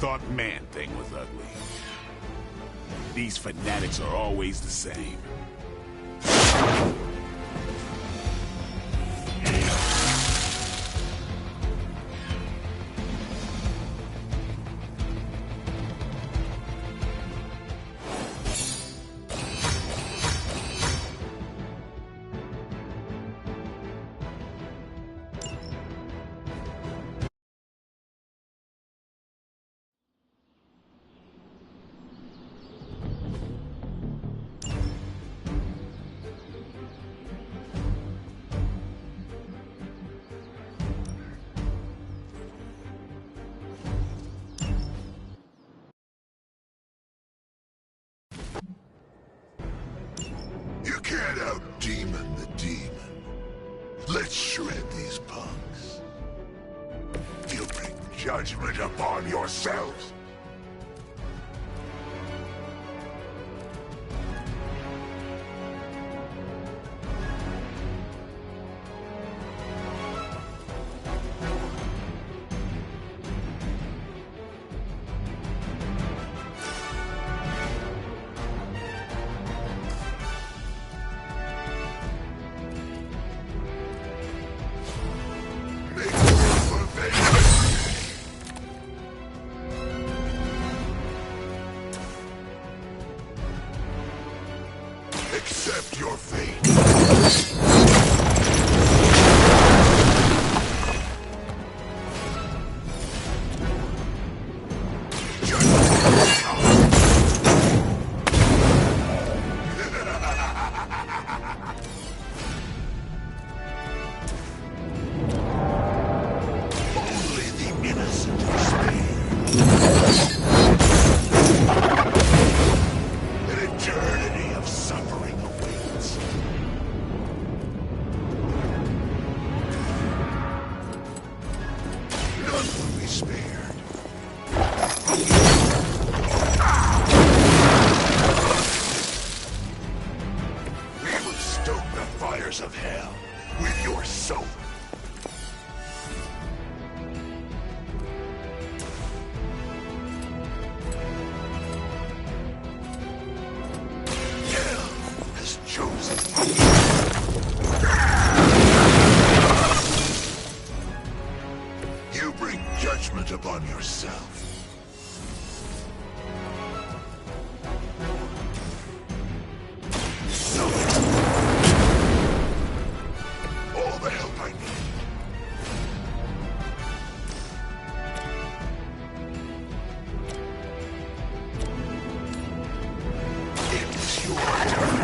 Thought Man-Thing was ugly. These fanatics are always the same. You can't out-demon the demon. Let's shred these punks. You bring judgment upon yourselves. Accept your fate. Only the innocent are spared. An eternity of suffering awaits. None will be spared. We will stoke the fires of hell with your soul. Hell has chosen you. You bring judgment upon yourself. So, all the help I need. It is your turn.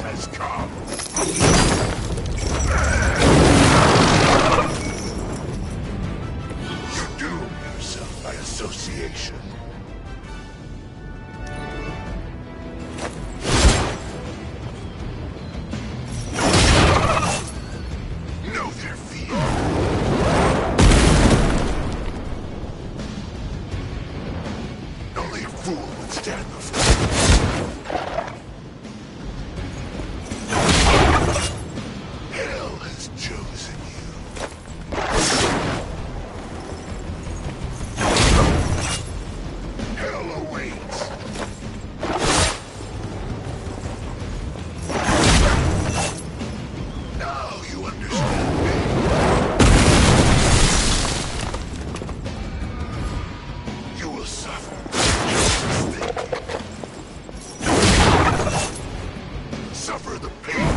Has come. You doom yourself by association. Know their fear. Only a fool would stand before you. Hell has chosen you. Hell awaits. Now you understand me. You will suffer. Suffer the pain.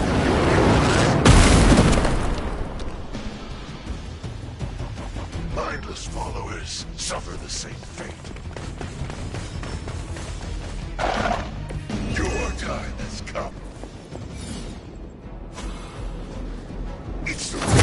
Mindless followers suffer the same fate. Your time has come. It's the reason.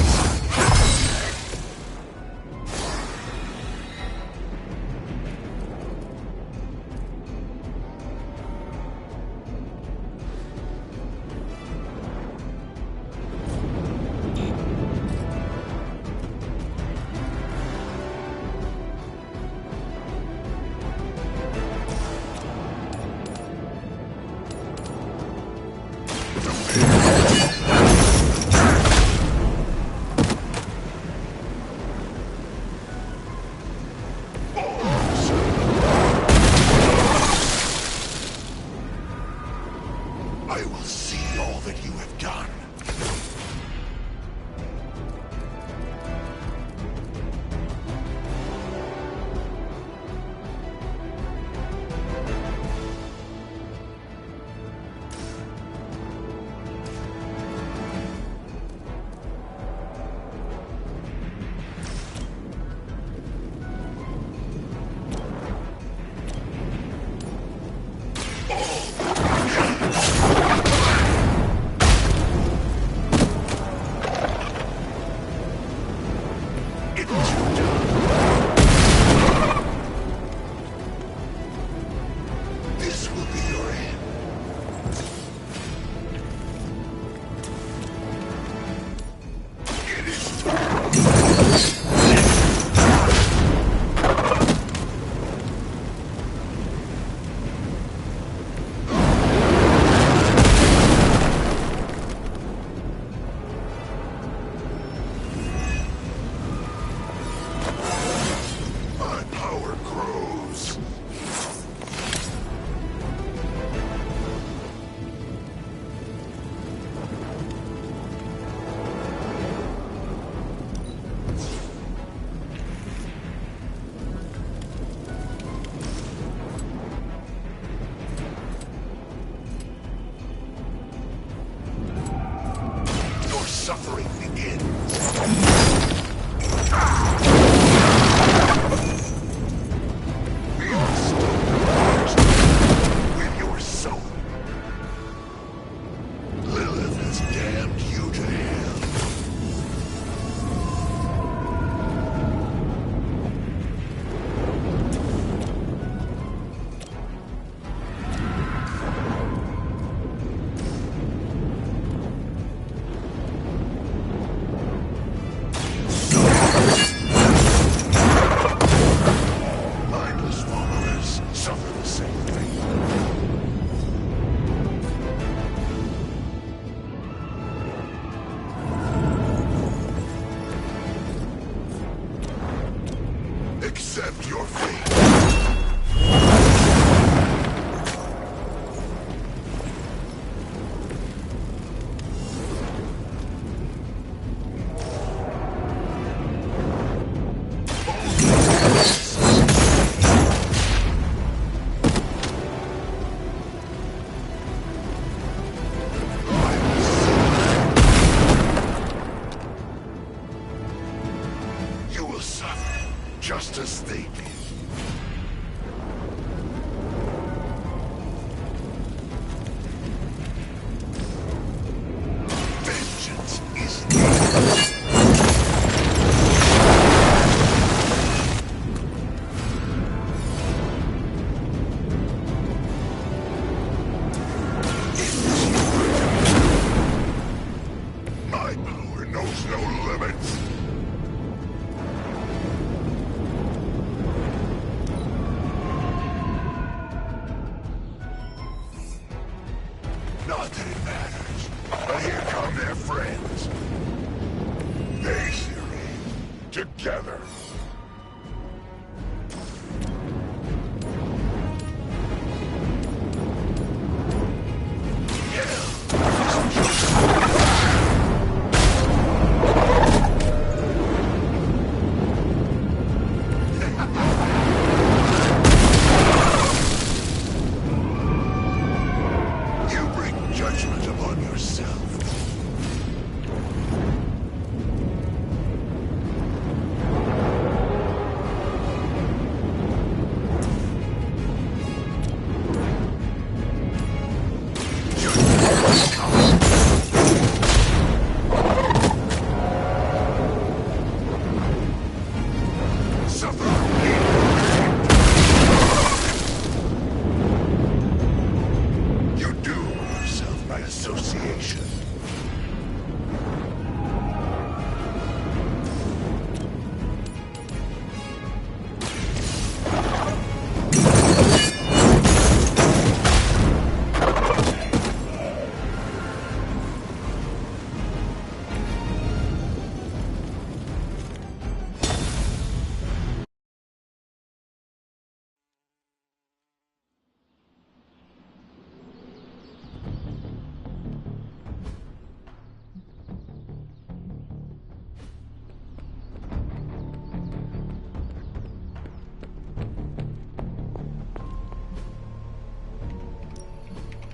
I will see all that you have done. This will be your end. It is my power grows. Your suffering begins. We are still with your soul. Lilith has damned you to hell. Mindless followers suffer the same fate. Accept your fate. knows no limits. Not that it matters, but here come their friends. They, Ciri, together.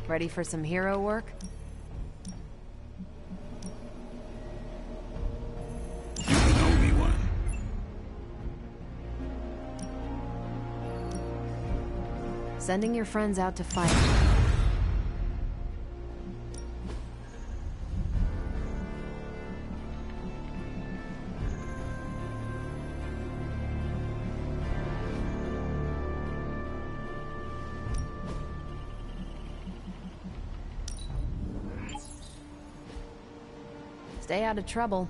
Ready for some hero work? You can owe me one. Sending your friends out to fight. Stay out of trouble.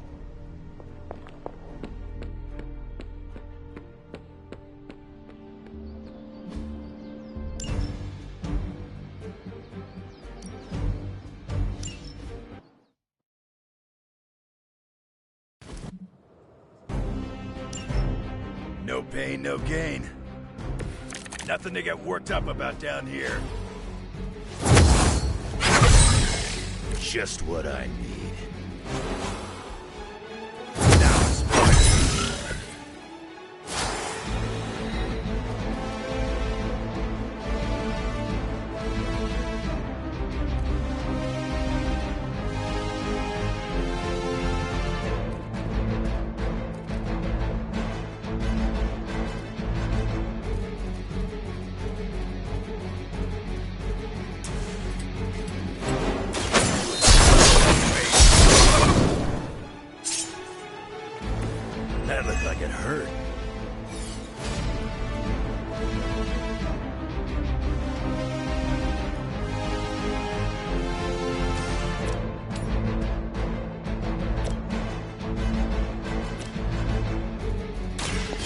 No pain, no gain. Nothing to get worked up about down here. Just what I need. That looked like it hurt.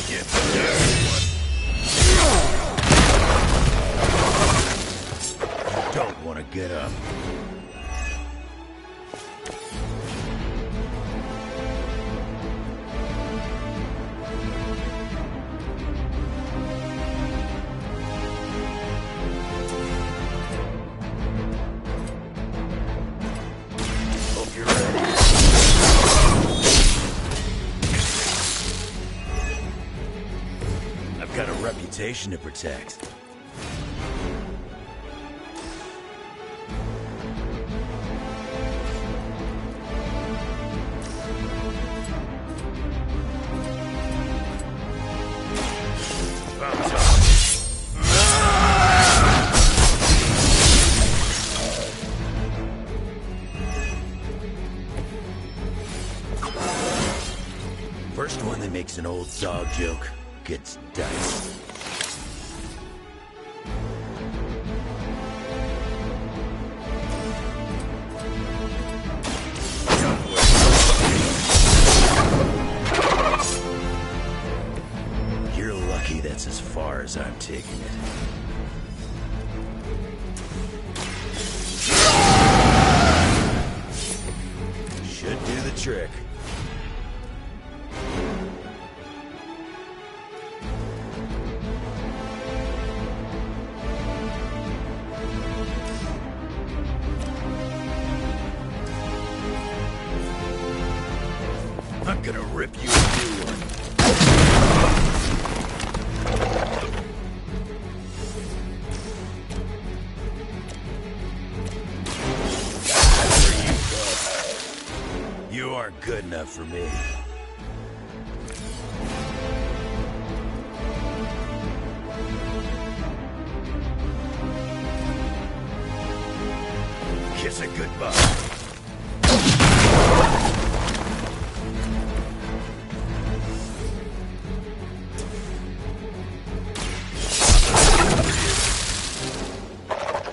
Get there. Don't want to get up. Got a reputation to protect. First one that makes an old dog joke gets diced. as I'm taking it. Should do the trick. I'm gonna rip you a new one. You aren't good enough for me. Kiss it goodbye.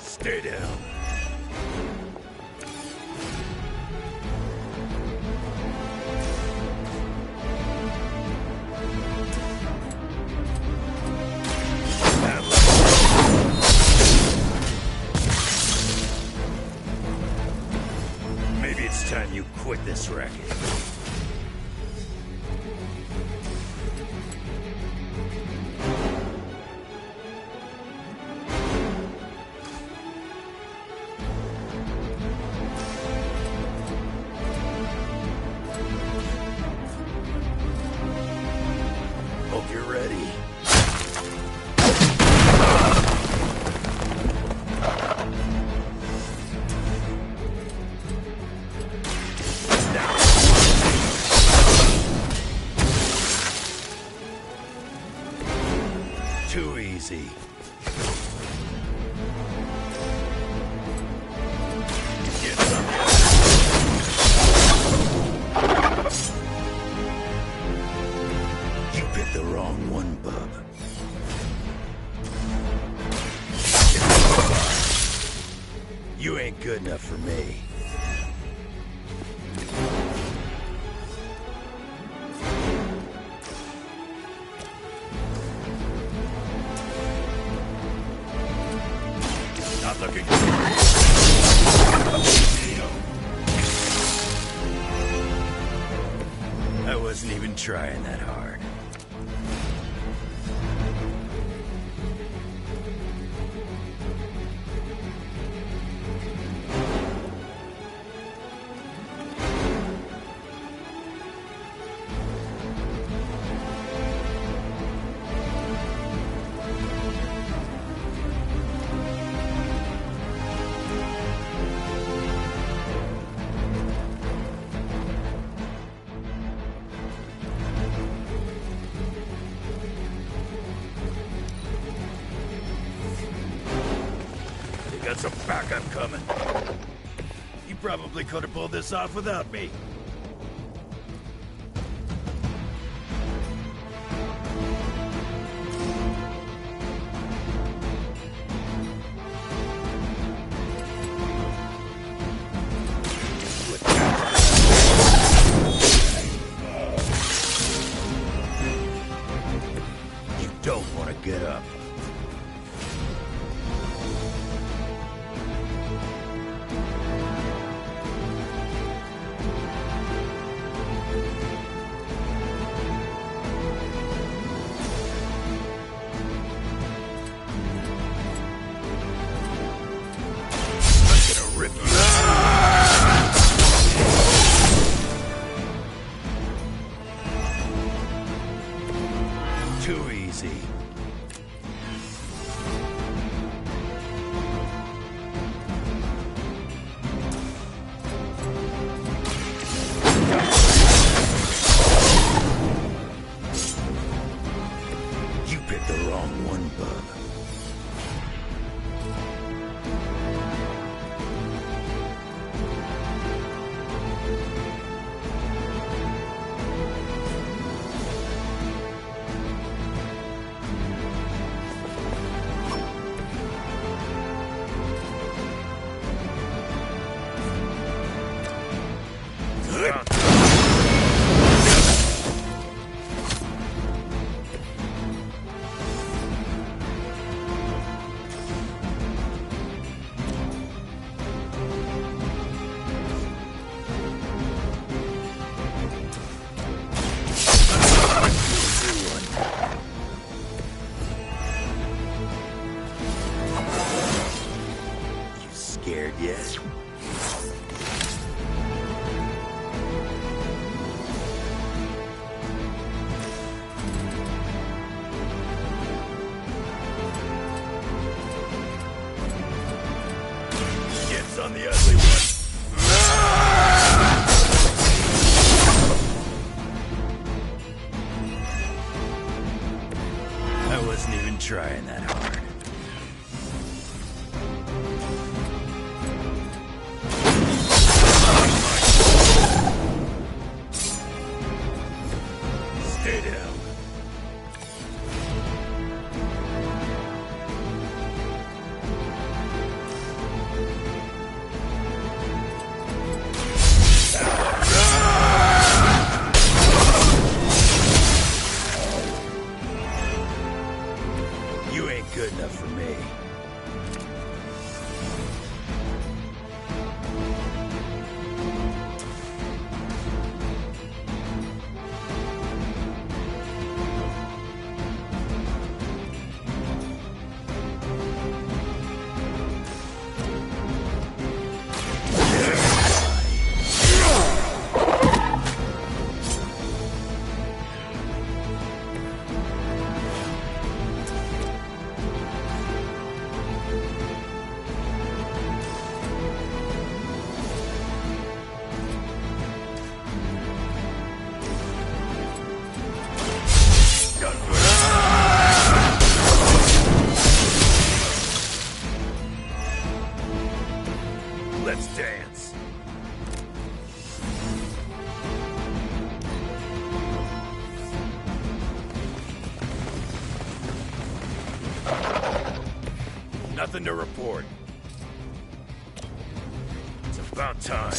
Stay down. Maybe it's time you quit this racket. Hope you're ready. Too easy. Get some. You picked the wrong one, bub. You ain't good enough for me. Not looking good. I wasn't even trying that hard. Got some backup coming. You probably could have pulled this off without me. You don't want to get up. Rip you. Too easy. You picked the wrong one, bub. Ugh. trying that hard. Stay down. You ain't good enough for me. Let's dance. Nothing to report. It's about time.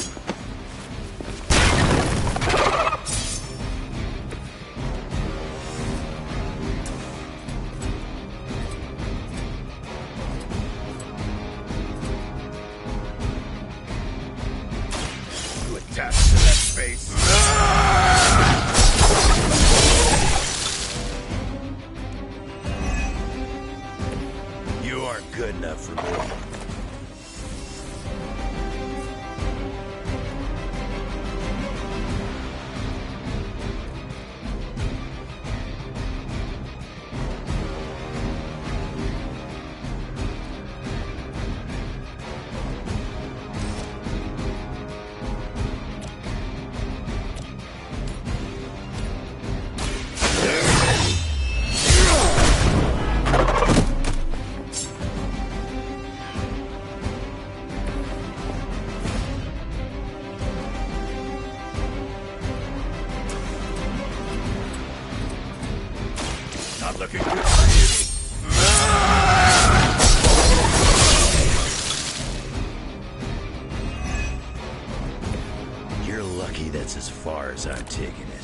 You attached to that space. You aren't good enough for me. Not looking good for you. You're lucky that's as far as I'm taking it.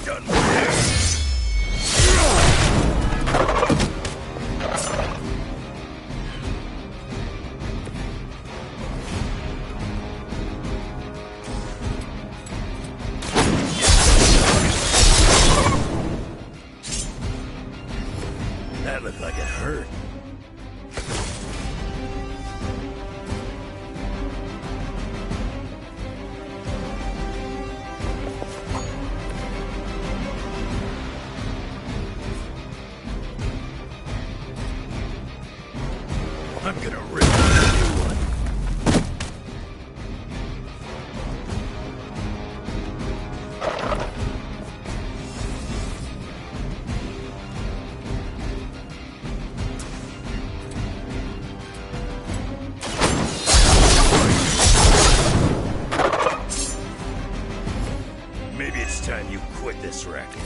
Done with this. That looked like it hurt. I'm gonna rip a new one. Maybe it's time you quit this racket.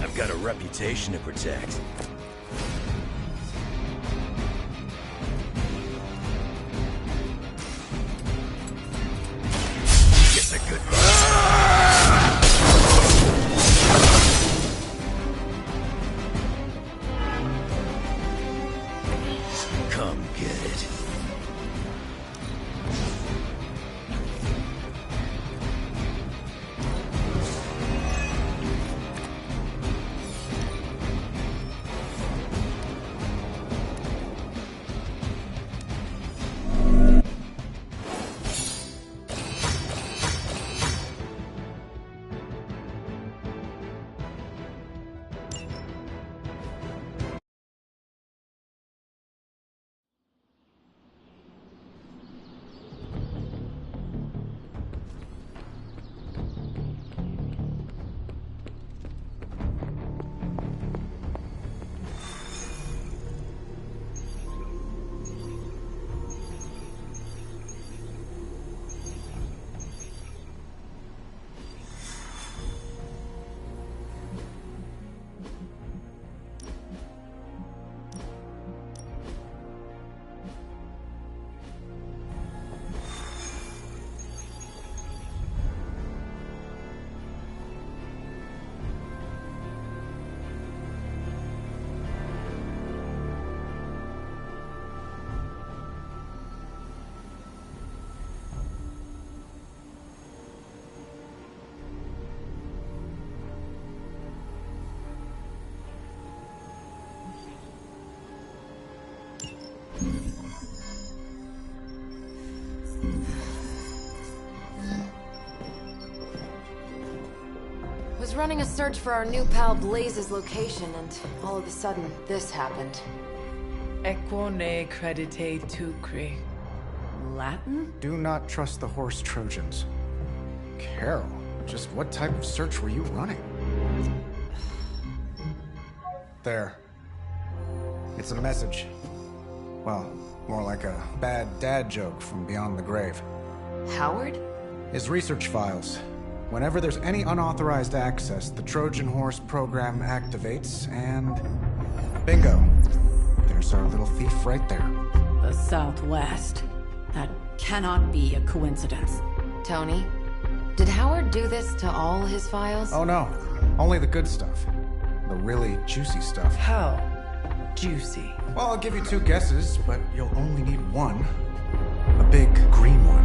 I've got a reputation to protect. Get the good Come get it. Was running a search for our new pal Blaze's location, and all of a sudden, this happened. Equone credite tucri. Latin? Do not trust the horse Trojans. Carol, just what type of search were you running? There. It's a message. Well, more like a bad dad joke from beyond the grave. Howard? His research files. Whenever there's any unauthorized access, the Trojan Horse program activates, and... bingo. There's our little thief right there. The Southwest. That cannot be a coincidence. Tony, did Howard do this to all his files? Oh no, only the good stuff. The really juicy stuff. How juicy? Well, I'll give you 2 guesses, but you'll only need one. A big green one.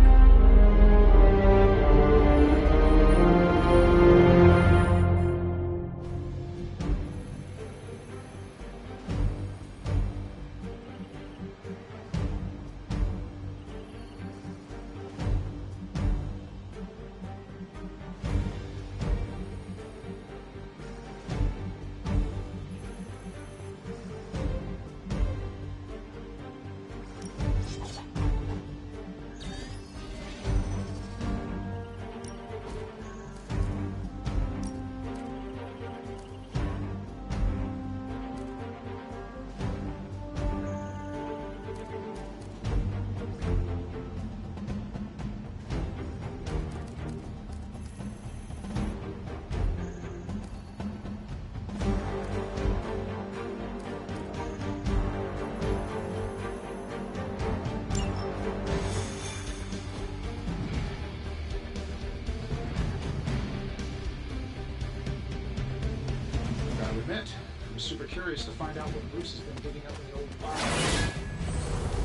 I'm super curious to find out what Bruce has been digging up in the old file.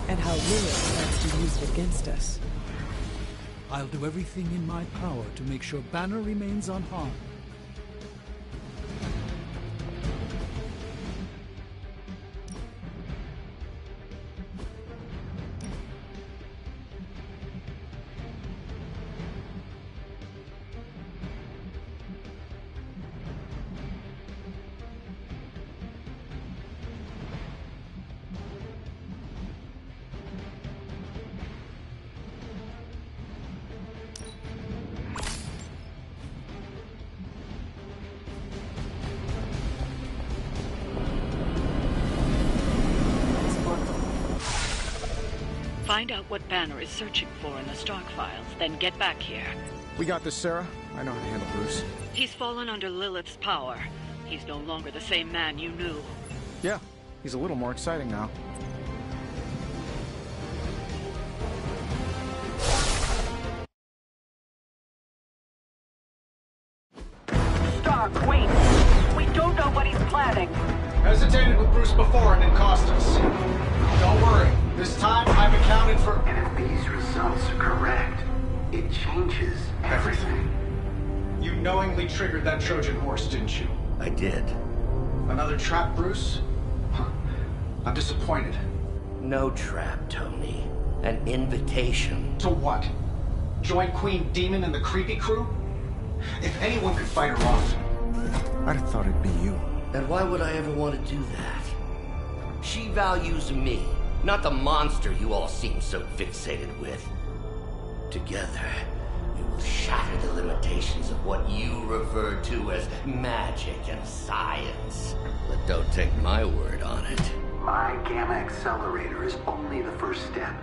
And how Lilith plans to use it against us. I'll do everything in my power to make sure Banner remains unharmed. Find out what Banner is searching for in the Stark files, then get back here. We got this, Sarah. I know how to handle Bruce. He's fallen under Lilith's power. He's no longer the same man you knew. Yeah, he's a little more exciting now. Stark, wait! We don't know what he's planning. Hesitated with Bruce before and it cost us. Don't worry. This time I've accounted for... And if these results are correct, it changes everything. You knowingly triggered that Trojan horse, didn't you? I did. Another trap, Bruce? I'm disappointed. No trap, Tony. An invitation. To what? Join Queen Demon and the Creepy Crew? If anyone could fight her off, I'd have thought it'd be you. And why would I ever want to do that? She values me, not the monster you all seem so fixated with. Together, we will shatter the limitations of what you refer to as magic and science. But don't take my word on it. My Gamma Accelerator is only the first step.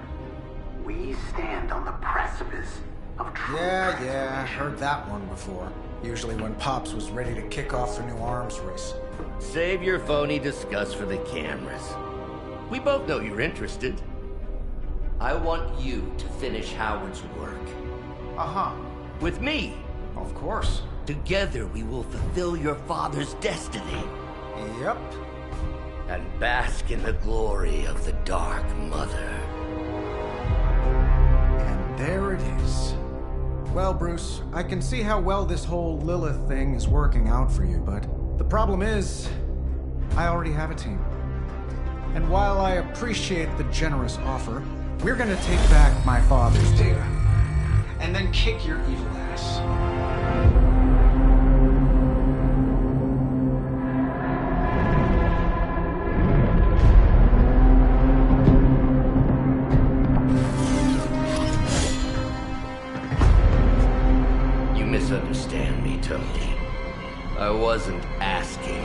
We stand on the precipice of true Yeah, I heard that one before. Usually when Pops was ready to kick off a new arms race. Save your phony disgust for the cameras. We both know you're interested. I want you to finish Howard's work. Uh-huh. With me. Of course. Together we will fulfill your father's destiny. Yep. And bask in the glory of the Dark Mother. And there it is. Well, Bruce, I can see how well this whole Lilith thing is working out for you, but the problem is, I already have a team. And while I appreciate the generous offer, we're gonna take back my father's data. And then kick your evil ass. misunderstand me, Tony. I wasn't asking.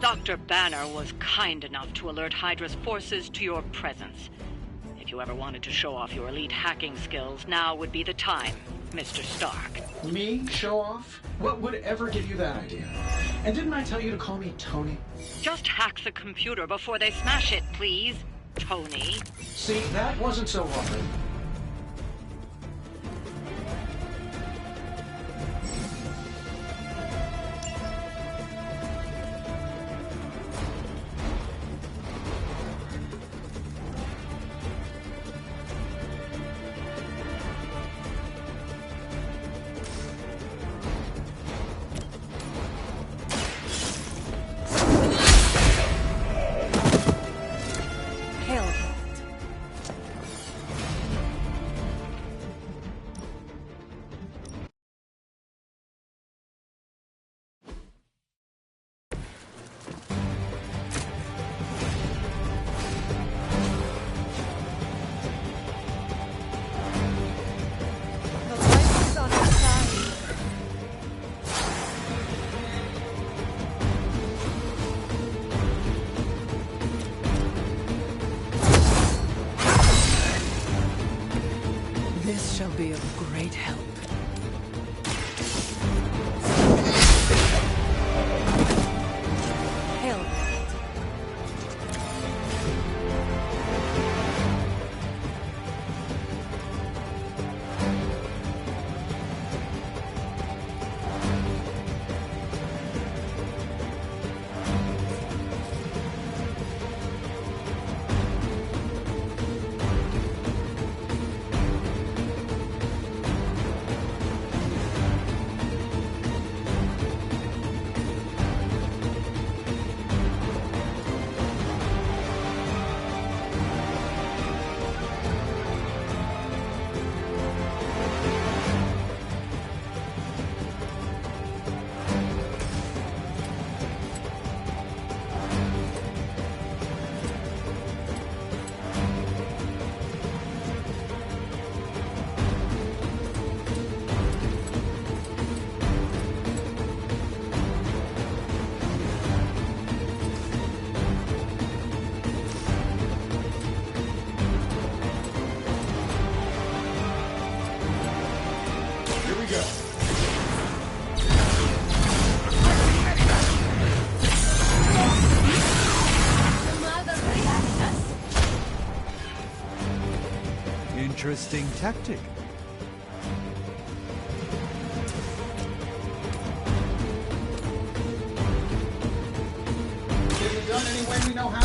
Dr. Banner was kind enough to alert Hydra's forces to your presence. If you ever wanted to show off your elite hacking skills, now would be the time, Mr. Stark. Me? Show off? What would ever give you that idea? And didn't I tell you to call me Tony? Just hack the computer before they smash it, please, Tony. See, that wasn't so hard. This shall be of great help. Hail. Interesting tactic. Is it done any way we know how?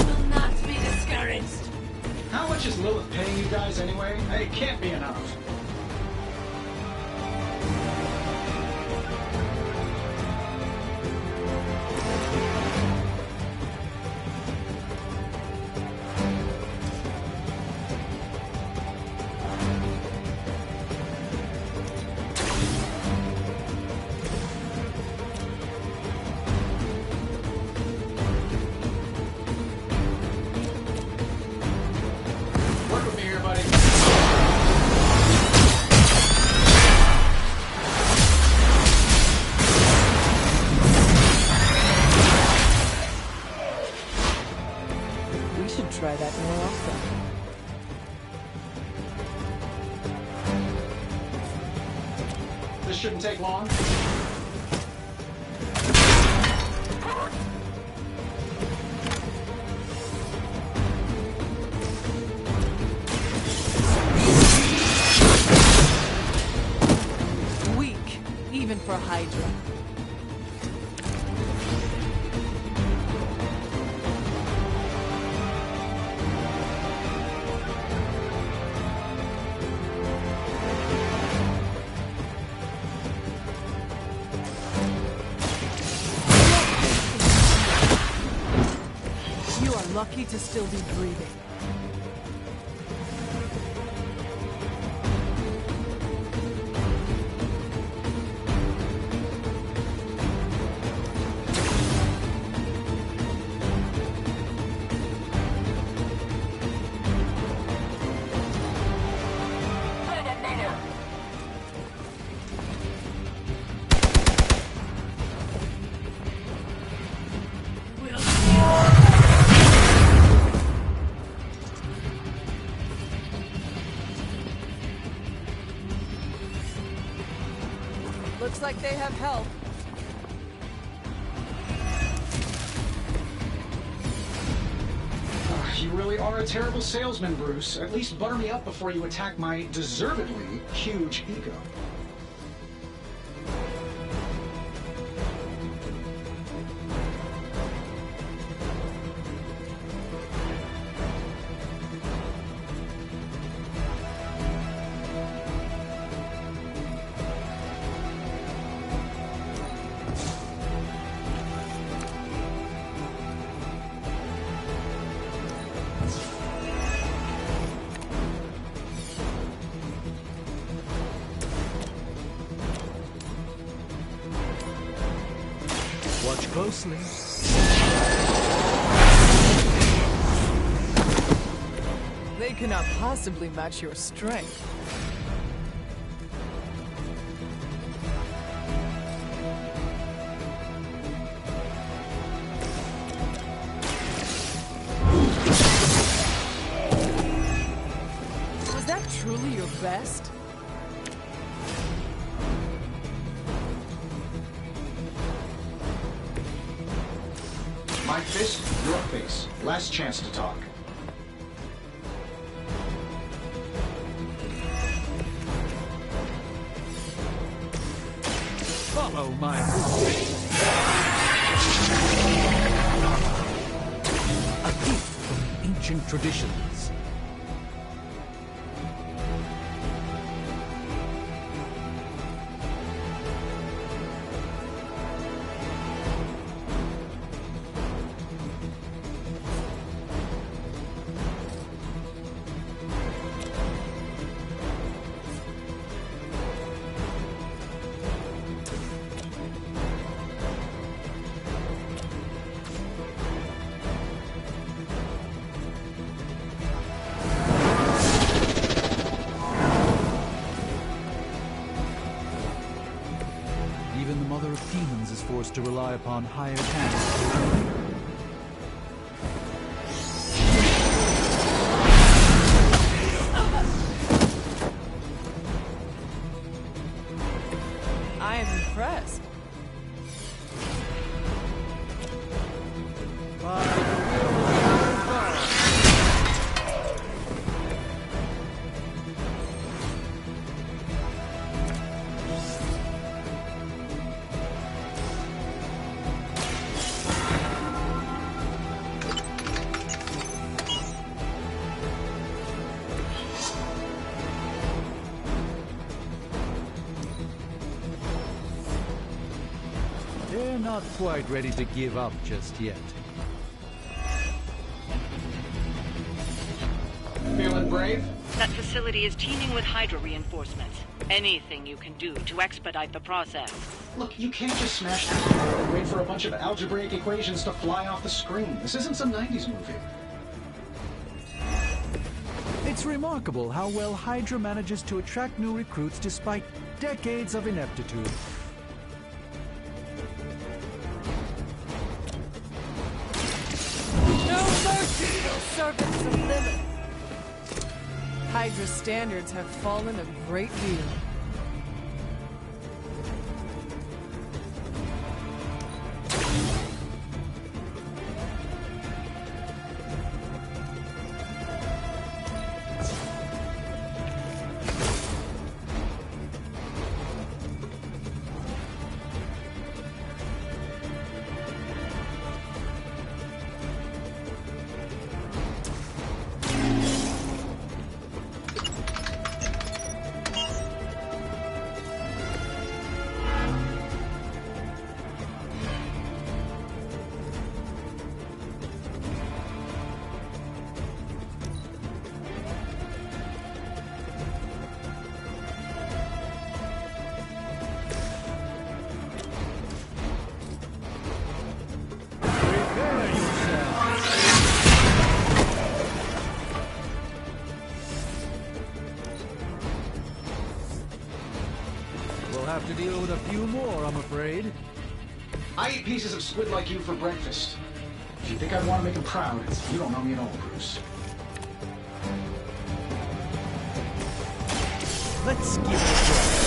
Will not be discouraged. How much is Lilith paying you guys anyway? It can't be enough. Work with me here, buddy. We should try that more often. This shouldn't take long. Weak, even for Hydra. lucky to still be breathing. Looks like they have help. You really are a terrible salesman, Bruce. At least butter me up before you attack my deservedly huge ego. Watch closely. They cannot possibly match your strength. Was that truly your best? My fist, your face. Last chance to talk. Follow my rules. A gift from ancient traditions. Even the Mother of Demons is forced to rely upon hired hands. I am impressed. They're not quite ready to give up just yet. Feeling brave? That facility is teeming with Hydra reinforcements. Anything you can do to expedite the process. Look, you can't just smash the door and wait for a bunch of algebraic equations to fly off the screen. This isn't some 90s movie. It's remarkable how well Hydra manages to attract new recruits despite decades of ineptitude. No mercy, servants of Lilith. Hydra standards have fallen a great deal. to deal with a few more, I'm afraid. I eat pieces of squid like you for breakfast. If you think I'd want to make him proud, you don't know me at all, Bruce. Let's give it a try.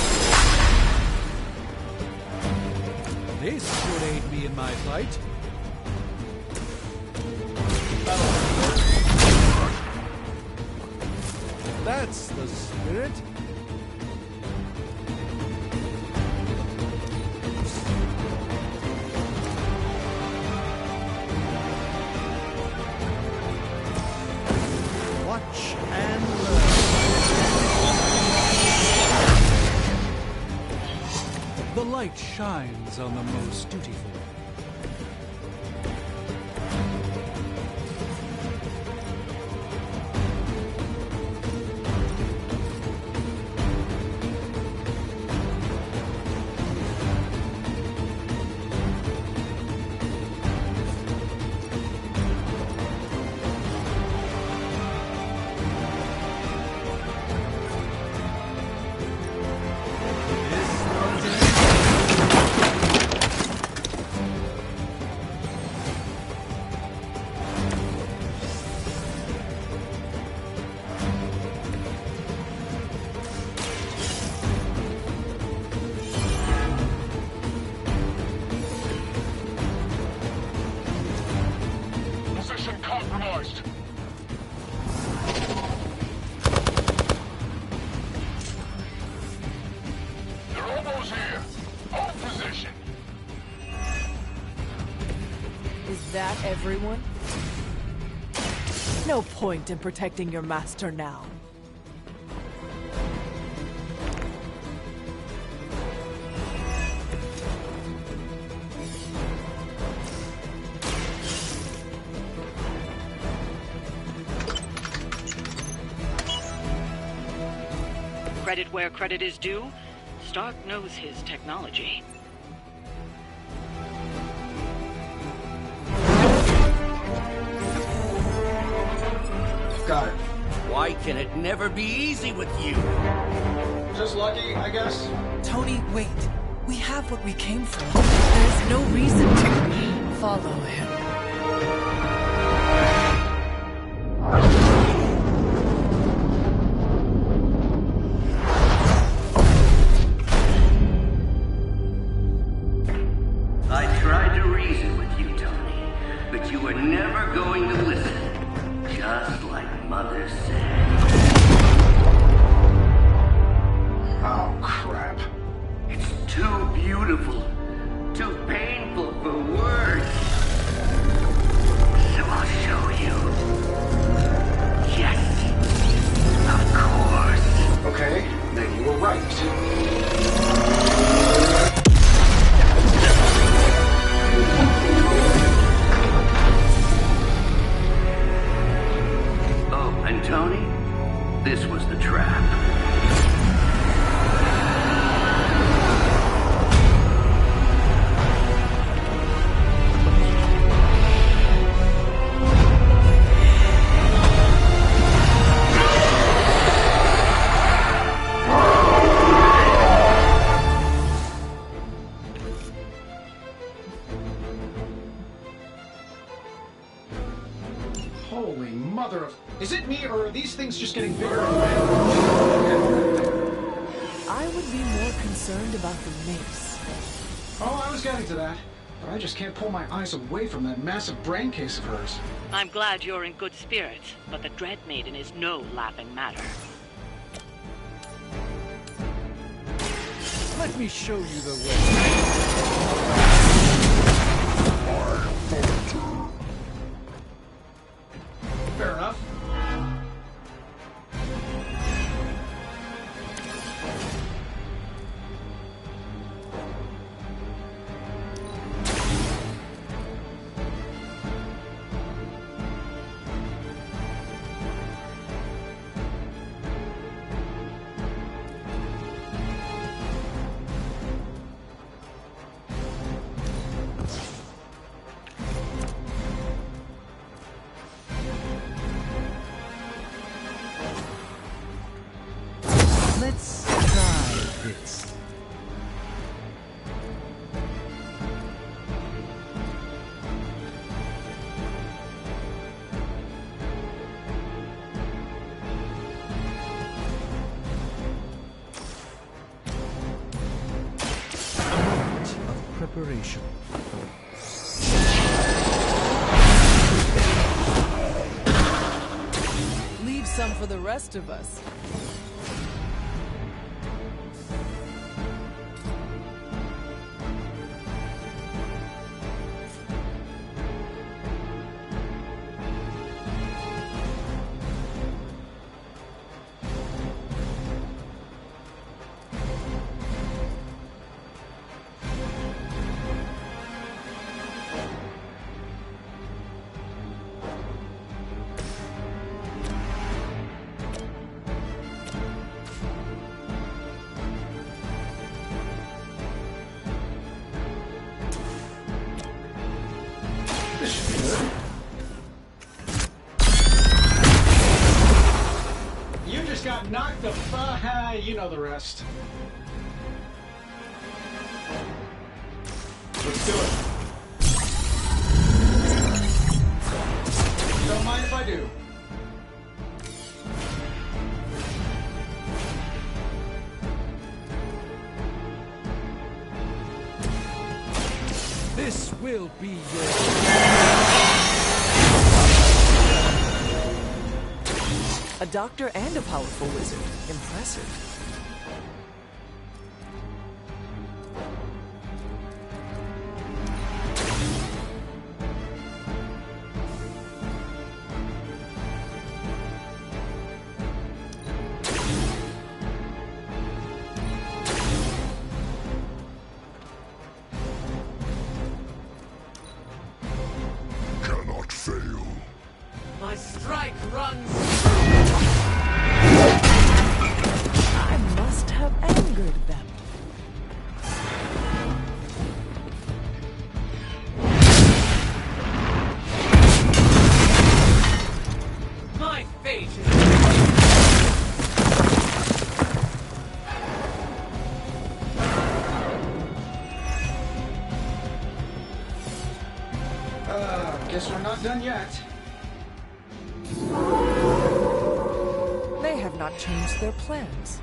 This should aid me in my fight. That's the spirit. Watch and learn. The light shines on the most dutiful. Position compromised. They're almost here. Hold position. Is that everyone? No point in protecting your master now. Credit where credit is due, Stark knows his technology. Got it. Why can it never be easy with you? Just lucky, I guess. Tony, wait. We have what we came for. There's no reason to follow him. I tried to reason with you, Tony, but you were never going to listen. Just like Mother said. Oh, crap. It's too beautiful, too painful for words. So I'll show you. Yes, of course. Okay, then you were right. Oh, and Tony, this was the trap. Holy mother of... Is it me, or are these things just getting bigger and bigger? I would be more concerned about the mace. Oh, I was getting to that. But I just can't pull my eyes away from that massive brain case of hers. I'm glad you're in good spirits, but the Dread Maiden is no laughing matter. Let me show you the way. Fair enough. operation. Leave some for the rest of us. You just got knocked the you know the rest. Let's do it. Don't mind if I do. This will be your... A doctor and a powerful wizard. Impressive. Cannot fail. My strike runs. I must have angered them. My fate is... Guess we're not done yet. They have not changed their plans.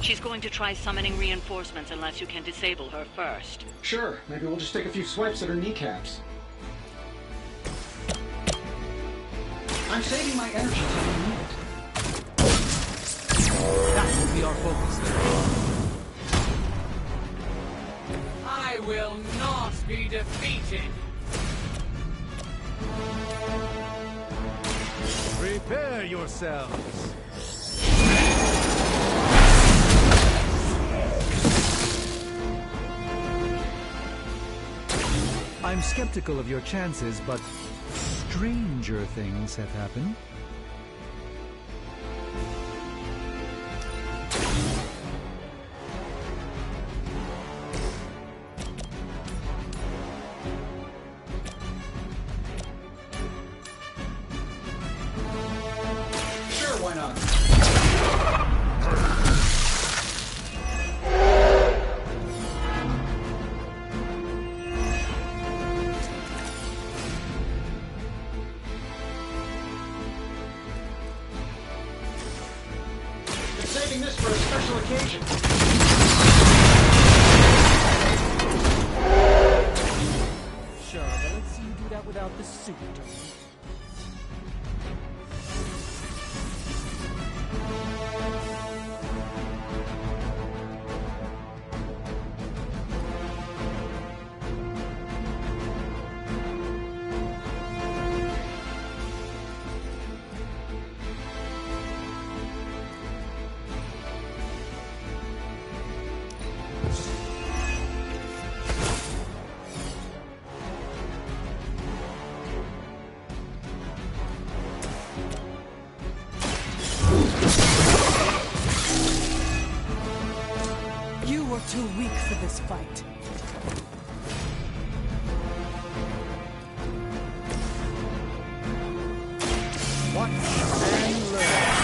She's going to try summoning reinforcements unless you can disable her first. Sure, maybe we'll just take a few swipes at her kneecaps. I'm saving my energy till we need it. That will be our focus. I will not be defeated. Prepare yourselves. I'm skeptical of your chances, but stranger things have happened. Sure, why not? Been saving this for a special occasion. Sure, but let's see you do that without the suit. You were too weak for this fight. Watch and learn.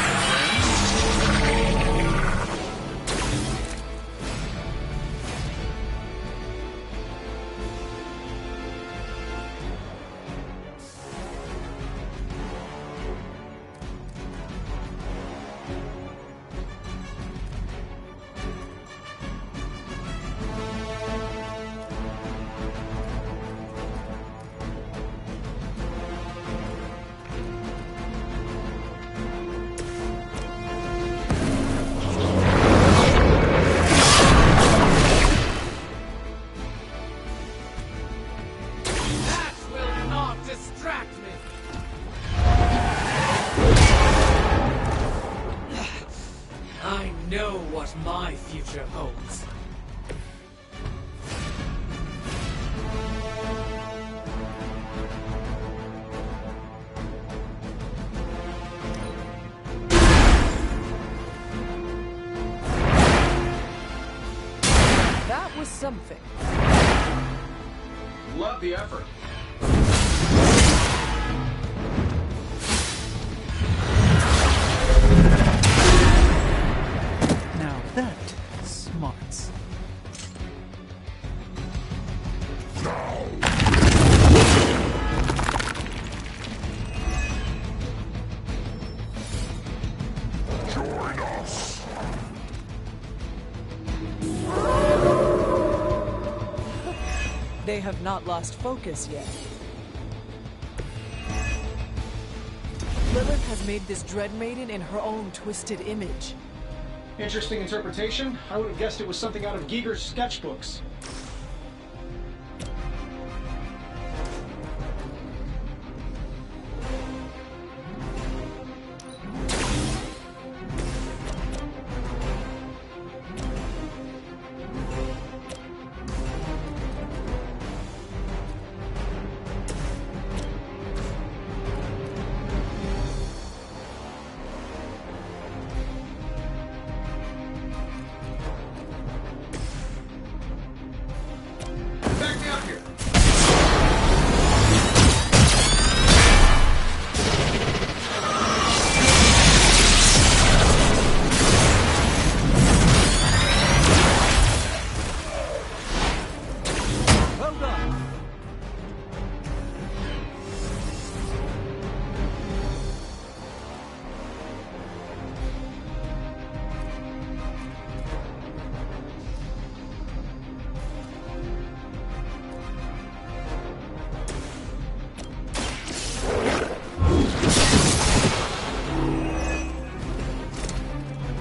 treasure holds. That was something. Love the effort. Now that smarts. Join us. They have not lost focus yet. Lilith has made this Dread Maiden in her own twisted image. Interesting interpretation. I would have guessed it was something out of Giger's sketchbooks. Back me up here. Well done.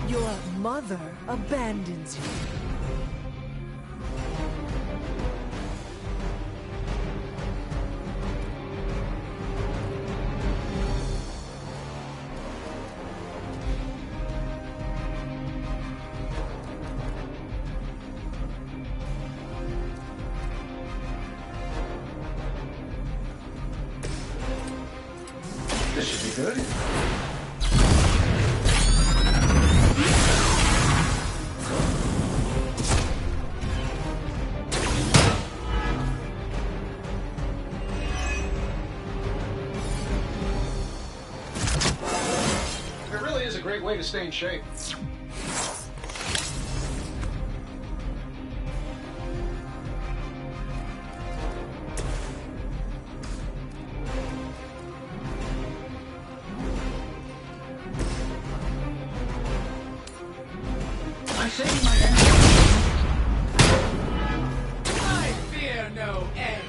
Your mother abandons you. This should be good. It really is a great way to stay in shape. I'm saving my energy. I fear no end.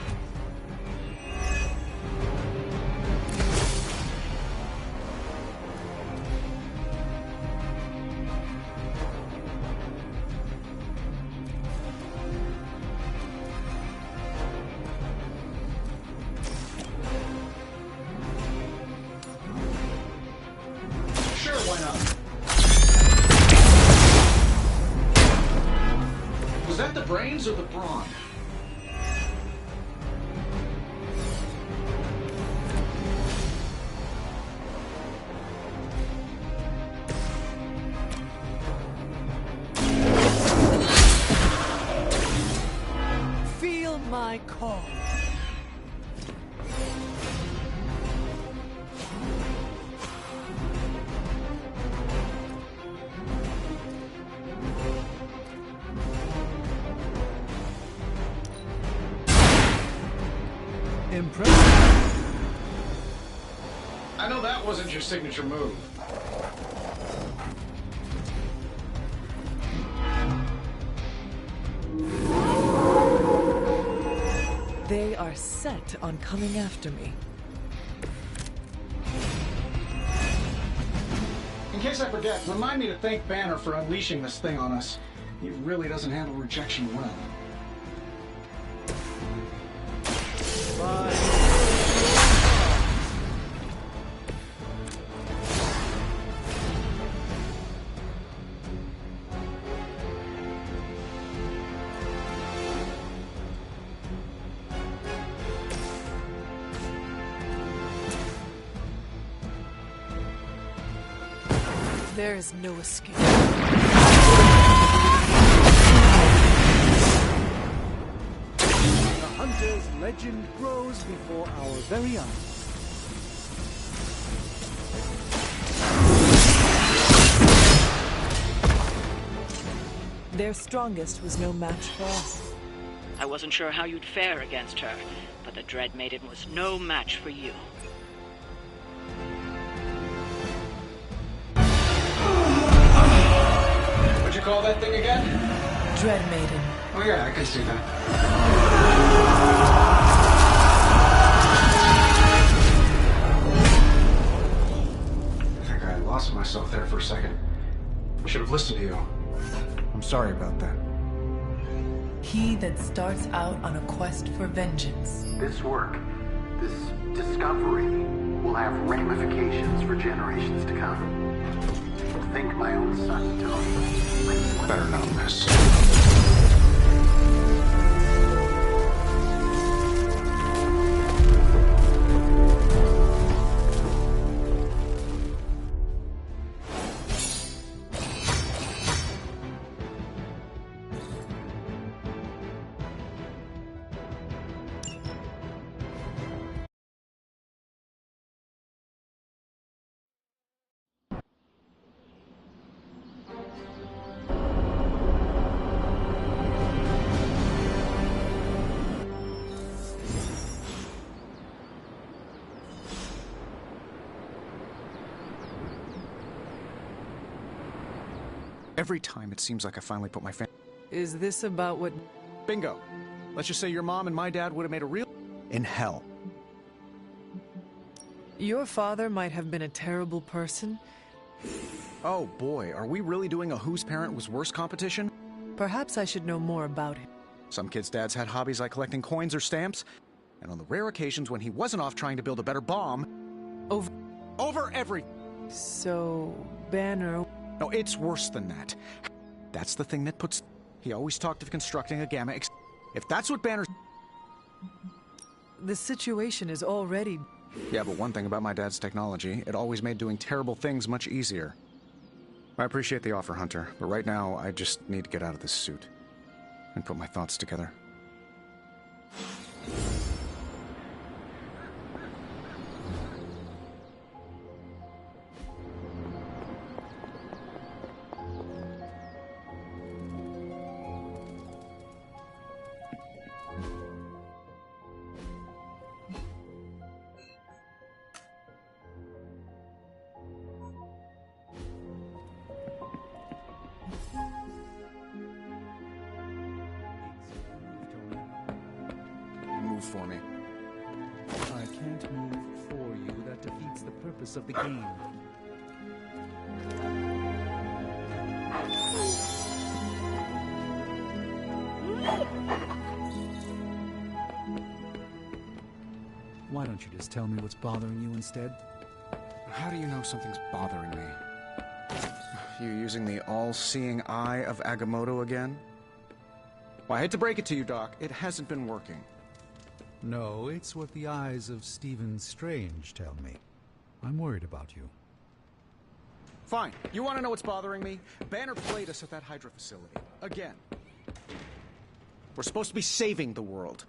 Sure, why not? Was that the brains or the brawn? Feel my call. Impressive. I know that wasn't your signature move. They are set on coming after me. In case I forget, remind me to thank Banner for unleashing this thing on us. He really doesn't handle rejection well. There is no escape. The Hunter's legend grows before our very eyes. Their strongest was no match for us. I wasn't sure how you'd fare against her, but the Dread Maiden was no match for you. What'd you call that thing again? Dread Maiden. Oh yeah, I can see that. I think I lost myself there for a second. I should have listened to you. I'm sorry about that. He that starts out on a quest for vengeance. This work, this discovery, will have ramifications for generations to come. Think my own son, Tony. Better known this. Every time it seems like I finally put my Is this about what... Bingo. Let's just say your mom and my dad would have made a real... in hell. Your father might have been a terrible person. Oh boy, are we really doing a whose parent was worse competition? Perhaps I should know more about him. Some kids' dads had hobbies like collecting coins or stamps, and on the rare occasions when he wasn't off trying to build a better bomb... Over every... So... Banner... No, it's worse than that. That's the thing that puts... He always talked of constructing a gamma... If that's what Banner... The situation is already... Yeah, but one thing about my dad's technology, it always made doing terrible things much easier. I appreciate the offer, Hunter, but right now I just need to get out of this suit and put my thoughts together. Move for me. I can't move for you. That defeats the purpose of the game. Why don't you just tell me what's bothering you instead? How do you know something's bothering me? You using the all-seeing eye of Agamotto again? Well, I hate to break it to you, Doc. It hasn't been working. No, it's what the eyes of Stephen Strange tell me. I'm worried about you. Fine. You want to know what's bothering me? Banner played us at that Hydra facility. Again. We're supposed to be saving the world.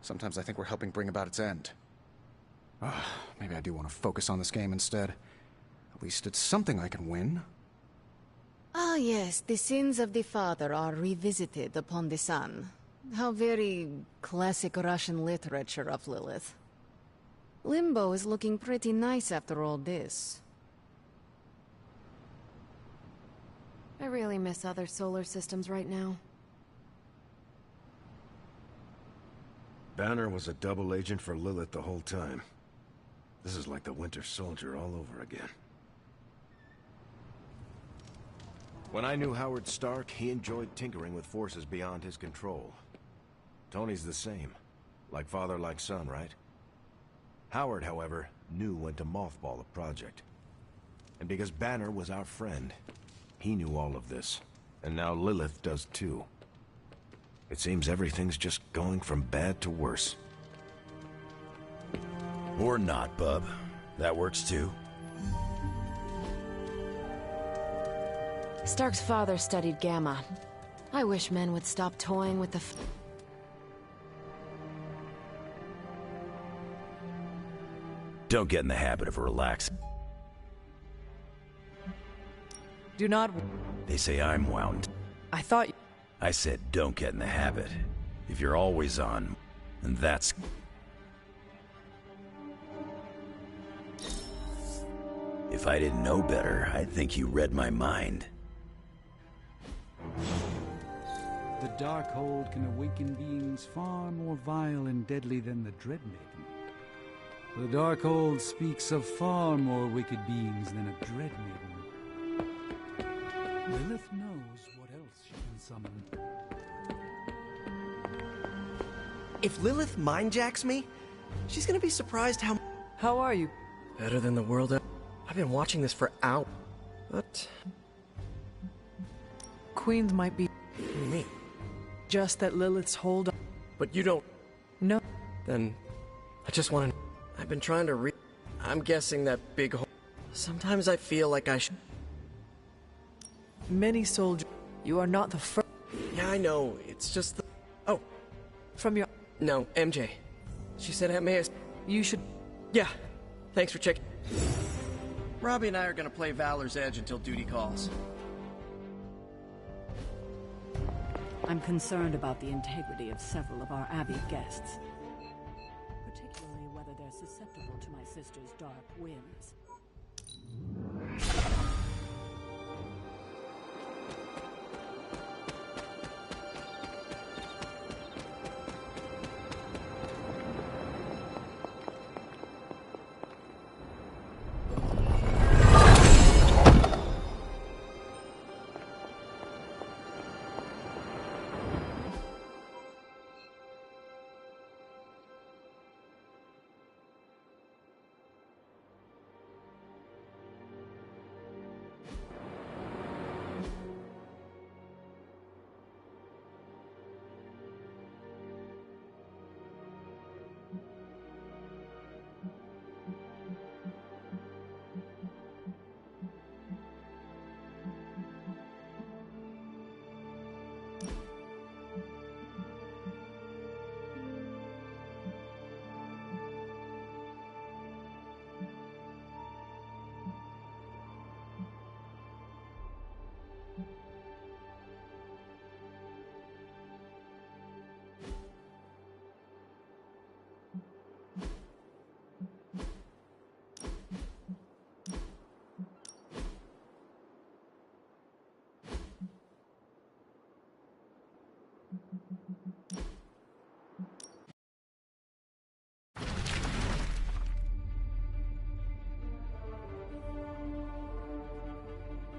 Sometimes I think we're helping bring about its end. Maybe I do want to focus on this game instead. At least it's something I can win. Ah, yes, the sins of the father are revisited upon the son. How very classic Russian literature of Lilith. Limbo is looking pretty nice after all this. I really miss other solar systems right now. Banner was a double agent for Lilith the whole time. This is like the Winter Soldier all over again. When I knew Howard Stark, he enjoyed tinkering with forces beyond his control. Tony's the same. Like father, like son, right? Howard, however, knew when to mothball a project. And because Banner was our friend, he knew all of this. And now Lilith does too. It seems everything's just going from bad to worse. Or not, bub. That works too. Stark's father studied Gamma. I wish men would stop toying with the Don't get in the habit of relaxing. Do not... They say I'm wound. I thought... I said don't get in the habit. If you're always on, then that's... If I didn't know better, I'd think you read my mind. The Darkhold can awaken beings far more vile and deadly than the Dreadmaiden. The Darkhold speaks of far more wicked beings than a Dreadmaiden. Lilith knows what else she can summon. If Lilith mindjacks me, she's gonna be surprised how... How are you? Better than the world... I've been watching this for hours. But... Queens might be... Me. Just that Lilith's hold on... But you don't... No. Then... I just want to... I've been trying to read... I'm guessing that big hole... Sometimes I feel like I should... Many soldiers... You are not the first... Yeah, I know. It's just the... Oh. From your... No, MJ. She said Emmaus... You should... Yeah. Thanks for checking. Robbie and I are gonna play Valor's Edge until duty calls. I'm concerned about the integrity of several of our Abbey guests. Particularly whether they're susceptible to my sister's dark whims.